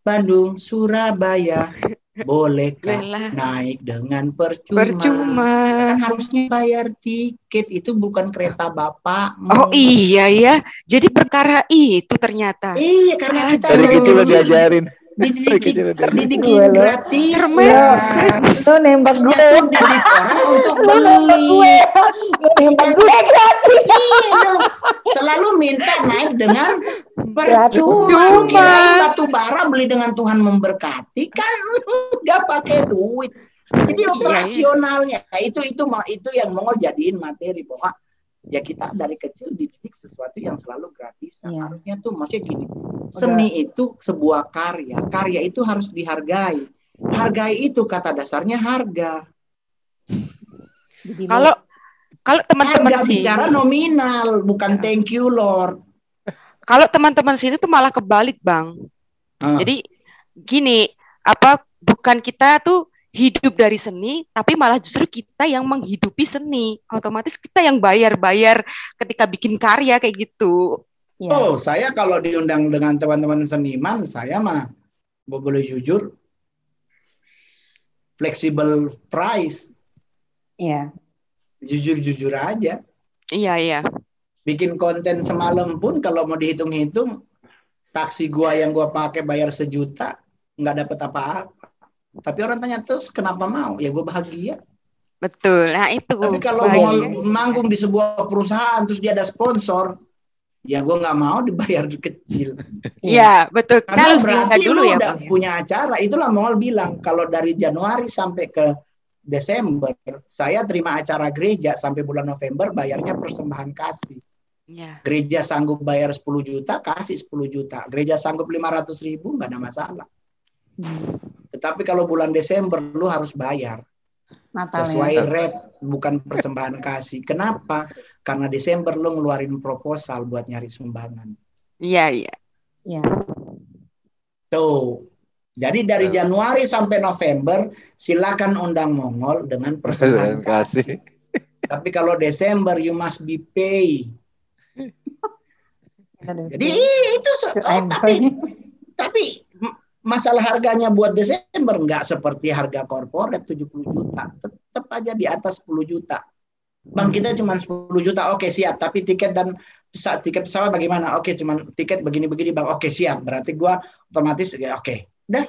Bandung, Surabaya. Bolehkah naik dengan percuma? Kan harusnya bayar tiket, itu bukan kereta bapak. Oh iya ya, jadi perkara itu ternyata. Iya, karena kita dari kecil diajarin. Didikin gratis. Lo nembak gue. Didik orang untuk beli. Nembak gue gratis. Selalu minta naik dengan percuma. Kirain batu bara beli dengan Tuhan memberkati, kan nggak pakai duit. Jadi operasionalnya itu yang Mongol jadiin materi bahwa ya kita dari kecil dididik sesuatu yang selalu gratis. Harusnya tuh maksudnya gini, seni itu sebuah karya. Karya itu harus dihargai. Hargai itu kata dasarnya harga. Kalau teman-teman harga bicara nominal, bukan thank you Lord. Kalau teman-teman sini tuh malah kebalik Bang. Jadi gini, bukan kita tuh hidup dari seni, tapi malah justru kita yang menghidupi seni. Otomatis kita yang bayar ketika bikin karya kayak gitu. Oh, saya kalau diundang dengan teman-teman seniman, saya mah boleh jujur, flexible price. Iya. Jujur aja. Iya. Bikin konten semalam pun kalau mau dihitung-hitung, taksi gua yang gua pakai bayar 1 juta, nggak dapat apa-apa. Tapi orang tanya terus kenapa mau? Ya gua bahagia. Betul. Nah itu. Tapi kalau mau manggung di sebuah perusahaan terus dia ada sponsor, ya gua nggak mau dibayar kecil. Iya betul. Karena berarti dulu udah punya acara. Itulah Mongol bilang kalau dari Januari sampai ke Desember, saya terima acara gereja sampai bulan November bayarnya persembahan kasih. Gereja sanggup bayar 10 juta, kasih 10 juta. Gereja sanggup 500.000, nggak ada masalah. Tetapi kalau bulan Desember, lu harus bayar. Sesuai rate, bukan persembahan kasih. Kenapa? Karena Desember lu ngeluarin proposal buat nyari sumbangan. Iya. Tuh. Jadi dari Januari sampai November, silakan undang Mongol dengan persembahan kasih. Tapi kalau Desember, you must be pay. Jadi itu tapi masalah harganya buat Desember nggak seperti harga korporat 70 juta, tetap aja di atas 10 juta. Bang, kita cuma 10 juta, oke siap, tapi tiket tiket pesawat bagaimana? Oke, cuma tiket begini-begini Bang. Oke, siap. Berarti gua otomatis ya oke. Udah.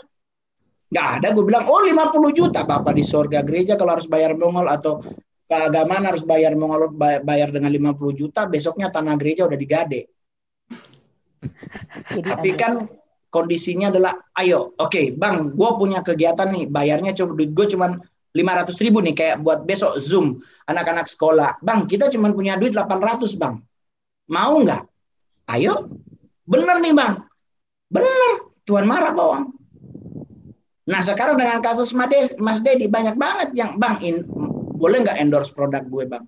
Nggak ada gue bilang, 50 juta Bapak di surga. Gereja kalau harus bayar Mongol atau keagamaan harus bayar Mongol, bayar dengan 50 juta, besoknya tanah gereja udah digade. Tapi kan kondisinya adalah, ayo, oke, Bang, gue punya kegiatan nih, bayarnya gue cuma 500.000 nih, kayak buat besok Zoom, anak-anak sekolah. Bang, kita cuma punya duit 800, Bang. Mau nggak? Ayo. Bener nih, Bang. Bener. Tuhan marah, Bawang. Nah, sekarang dengan kasus Mas Dedi, banyak banget yang, Bang, boleh nggak endorse produk gue, Bang?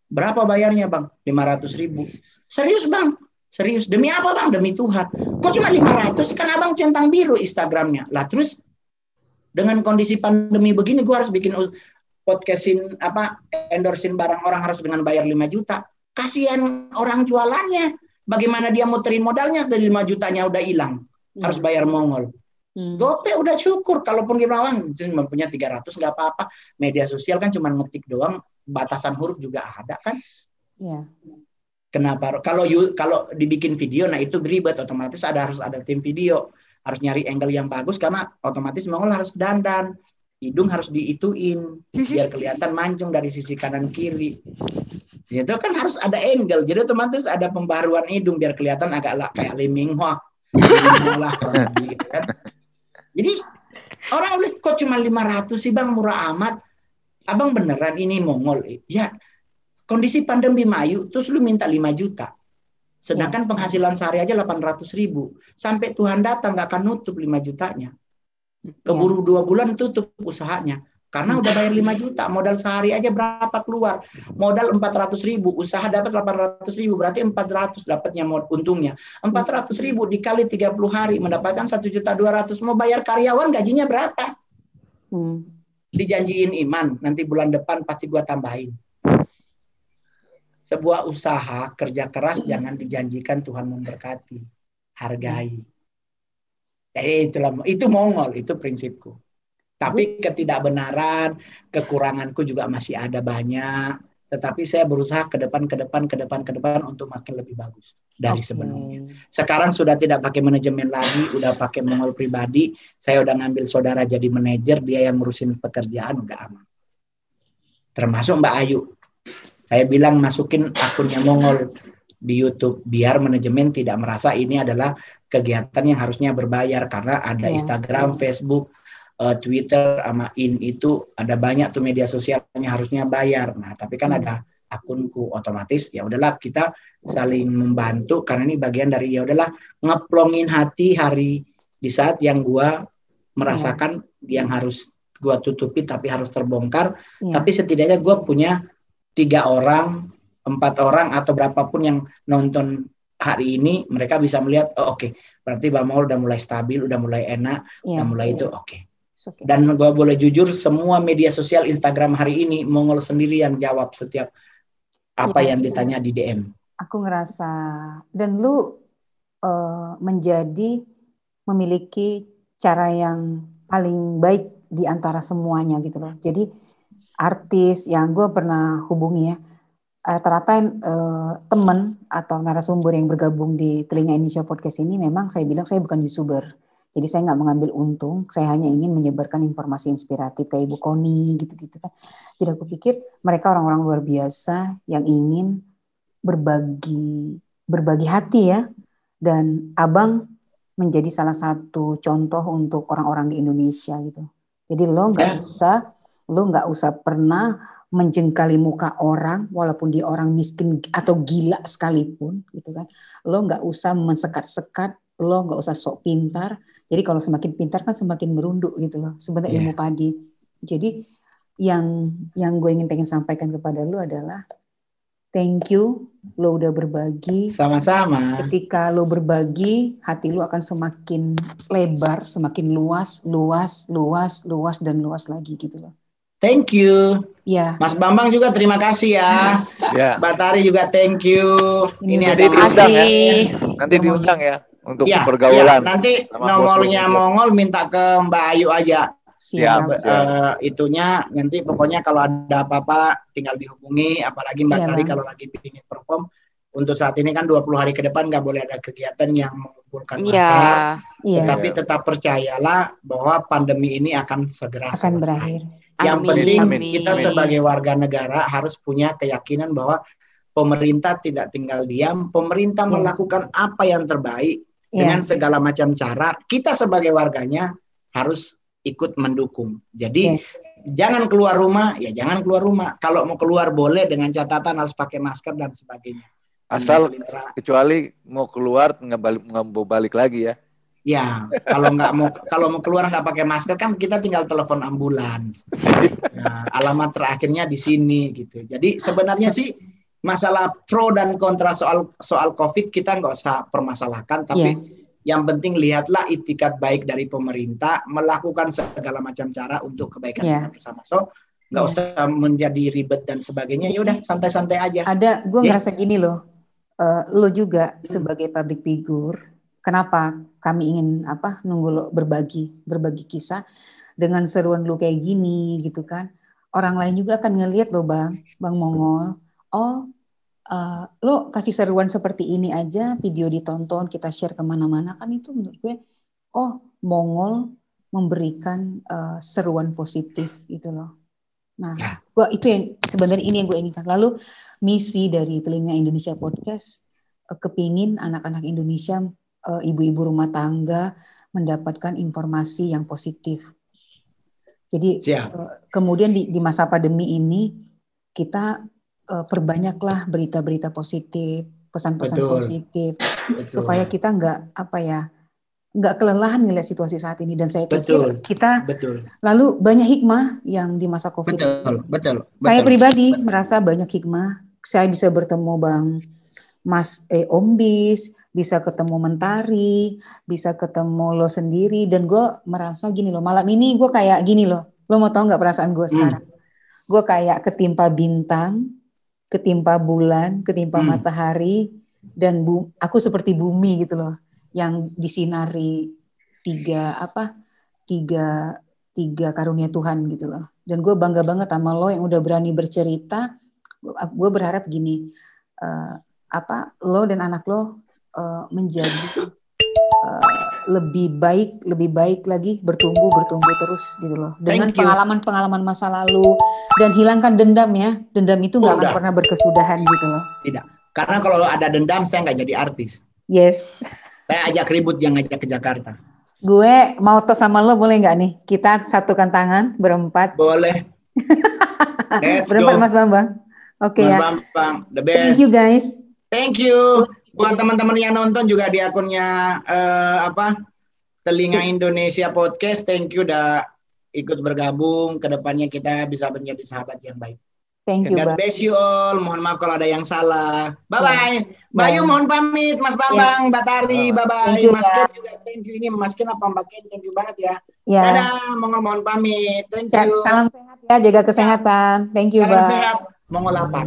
Berapa bayarnya, Bang? 500.000. Serius, Bang? Serius. Demi apa, Bang? Demi Tuhan. Kok cuma 500? Kan Abang centang biru Instagramnya. Lah, terus dengan kondisi pandemi begini, gue harus bikin podcastin, endorsein barang orang harus dengan bayar 5 juta. Kasihan orang jualannya. Bagaimana dia muterin modalnya dari 5 jutanya udah hilang. Harus bayar Mongol. GoPay udah syukur, kalaupun dia cuma punya 300 nggak apa-apa. Media sosial kan cuma ngetik doang, batasan huruf juga ada kan. Kenapa? Kalau dibikin video, nah itu ribet, otomatis harus ada tim video, harus nyari angle yang bagus karena otomatis Mongol harus dandan, hidung harus diituin biar kelihatan mancung dari sisi kanan kiri. Itu kan harus ada angle, jadi otomatis ada pembaruan hidung biar kelihatan agak kayak Lee Min Ho lah gitu kan. Jadi orang udah kok cuma 500 sih bang, murah amat. Abang beneran ini Mongol? Ya. Kondisi pandemi Mayu, terus lu minta 5 juta. Sedangkan penghasilan sehari aja 800.000. Sampai Tuhan datang nggak akan nutup 5 jutanya. Keburu 2 bulan tutup usahanya. Karena udah bayar 5 juta. Modal sehari aja berapa keluar? Modal 400.000. Usaha dapat 800.000. Berarti 400 dapatnya untungnya. 400.000 dikali 30 hari. Mendapatkan 1.200.000. Mau bayar karyawan gajinya berapa? Dijanjiin Iman. Nanti bulan depan pasti gua tambahin. Sebuah usaha kerja keras jangan dijanjikan Tuhan memberkati, hargai. Itu Mongol, itu prinsipku. Tapi ketidakbenaran, kekuranganku juga masih ada banyak. Tetapi saya berusaha ke depan untuk makin lebih bagus dari sebelumnya. Sekarang sudah tidak pakai manajemen lagi, udah pakai Mongol pribadi. Saya udah ngambil saudara jadi manajer, dia yang ngurusin pekerjaan, udah aman. Termasuk Mbak Ayu. Saya bilang masukin akunnya Mongol di YouTube biar manajemen tidak merasa ini adalah kegiatan yang harusnya berbayar karena ada Instagram, Facebook, Twitter sama itu ada banyak tuh media sosialnya harusnya bayar. Nah, tapi kan ada akunku otomatis ya udahlah kita saling membantu karena ini bagian dari ya udahlah ngeplongin hati hari di saat yang gua merasakan yang harus gua tutupi tapi harus terbongkar. Tapi setidaknya gua punya 3 orang, 4 orang atau berapapun yang nonton hari ini, mereka bisa melihat, oke, berarti Bang Mongol udah mulai stabil, udah mulai enak, udah mulai itu oke. Dan gue boleh jujur, semua media sosial Instagram hari ini, Mongol sendiri yang jawab setiap apa yang ditanya di DM. Aku ngerasa, dan lu memiliki cara yang paling baik di antara semuanya gitu loh. Jadi artis yang gue pernah hubungi ya, rata-rata teman atau narasumber yang bergabung di Telinga Indonesia Podcast ini memang saya bilang saya bukan YouTuber. Jadi saya nggak mengambil untung, saya hanya ingin menyebarkan informasi inspiratif kayak Ibu Koni gitu-gitu kan. Jadi aku pikir mereka orang-orang luar biasa yang ingin berbagi hati ya. Dan Abang menjadi salah satu contoh untuk orang-orang di Indonesia gitu. Jadi lo nggak usah pernah menjengkali muka orang walaupun dia orang miskin atau gila sekalipun gitu kan. Lo nggak usah mensekat-sekat, lo nggak usah sok pintar. Jadi kalau semakin pintar kan semakin merunduk gitu loh. Sebenarnya ilmu padi. Jadi yang gue pengen sampaikan kepada lo adalah thank you, lo udah berbagi. Sama-sama. Ketika lo berbagi, hati lo akan semakin lebar, semakin luas dan luas lagi gitu loh. Thank you. Ya. Mas Bambang juga terima kasih ya. Batari juga thank you. Ini ada diundang ya. Nanti diundang ya untuk pergaulan. Nanti nomornya Mongol minta ke Mbak Ayu aja. Siap. Itunya nanti pokoknya kalau ada apa-apa tinggal dihubungi. Apalagi Mbak Tari kalau lagi ingin perform. Untuk saat ini kan 20 hari ke depan nggak boleh ada kegiatan yang mengumpulkan massa. Tetapi tetap percayalah bahwa pandemi ini akan segera selesai. Berakhir. Yang penting kita sebagai warga negara harus punya keyakinan bahwa pemerintah tidak tinggal diam, pemerintah melakukan apa yang terbaik dengan segala macam cara. Kita sebagai warganya harus ikut mendukung. Jadi jangan keluar rumah, jangan keluar rumah. Kalau mau keluar boleh dengan catatan harus pakai masker dan sebagainya. Asal kecuali mau keluar nggak mau balik lagi ya. Ya, kalau mau keluar nggak pakai masker kan kita tinggal telepon ambulans. Nah, alamat terakhirnya di sini gitu. Jadi sebenarnya sih masalah pro dan kontra soal COVID kita nggak usah permasalahkan, tapi yang penting lihatlah itikat baik dari pemerintah melakukan segala macam cara untuk kebaikan kita bersama. So nggak usah menjadi ribet dan sebagainya. Ya udah santai-santai aja. Gue ngerasa gini loh, lo juga sebagai public figure. Kenapa kami ingin nunggu lo berbagi kisah dengan seruan lo kayak gini gitu kan. Orang lain juga akan ngelihat lo Bang Mongol. Oh, lo kasih seruan seperti ini aja, video ditonton, kita share kemana-mana, kan itu menurut gue, Mongol memberikan seruan positif gitu loh. Nah, itu yang sebenarnya ini yang gue inginkan. Lalu misi dari Telinga Indonesia Podcast, kepingin anak-anak Indonesia, ibu-ibu rumah tangga mendapatkan informasi yang positif. Jadi kemudian di masa pandemi ini kita perbanyaklah berita-berita positif, pesan-pesan positif, supaya kita nggak kelelahan ngelihat situasi saat ini. Dan saya pikir kita lalu banyak hikmah yang di masa COVID. Betul. Saya pribadi merasa banyak hikmah. Saya bisa bertemu Om Bis, bisa ketemu Mentari, bisa ketemu lo sendiri, dan gue merasa gini loh, malam ini gue kayak gini loh. Lo mau tahu nggak perasaan gue sekarang? Gue kayak ketimpa bintang, ketimpa bulan, ketimpa matahari, dan aku seperti bumi gitu loh, yang disinari tiga karunia Tuhan gitu loh. Dan gue bangga banget sama lo yang udah berani bercerita. Gue berharap gini, lo dan anak lo menjadi lebih baik lagi, bertumbuh terus gitu loh, dengan pengalaman masa lalu, dan hilangkan dendam ya. Dendam itu nggak akan pernah berkesudahan gitu loh. Tidak, karena kalau ada dendam saya nggak jadi artis. Yes. Saya ajak ribut, yang ngajak ke Jakarta. Gue mau tos sama lo, boleh nggak nih? Kita satukan tangan berempat. Boleh. Let's berempat go. Mas Bambang. Oke ya. Mas Bambang, the best. Thank you guys. Thank you. Buat teman-teman yang nonton juga di akunnya Telinga Indonesia Podcast, thank you udah ikut bergabung. Kedepannya kita bisa menjadi sahabat yang baik. Thank you. God bless you all. Mohon maaf kalau ada yang salah. Bye-bye. Bayu mohon pamit. Mas Bambang, Mbak Tari, bye-bye. Mas Ken juga thank you. Ini Mas Ken apa Mbak Ken, thank you banget ya. Dadah, mohon pamit. Thank you. Salam sehat ya, jaga kesehatan. Thank you, Mbak. Salam sehat, Mongol lapar.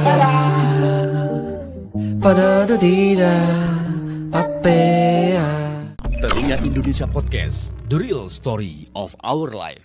Dadah. Telinga Indonesia Podcast, The Real Story of Our Life.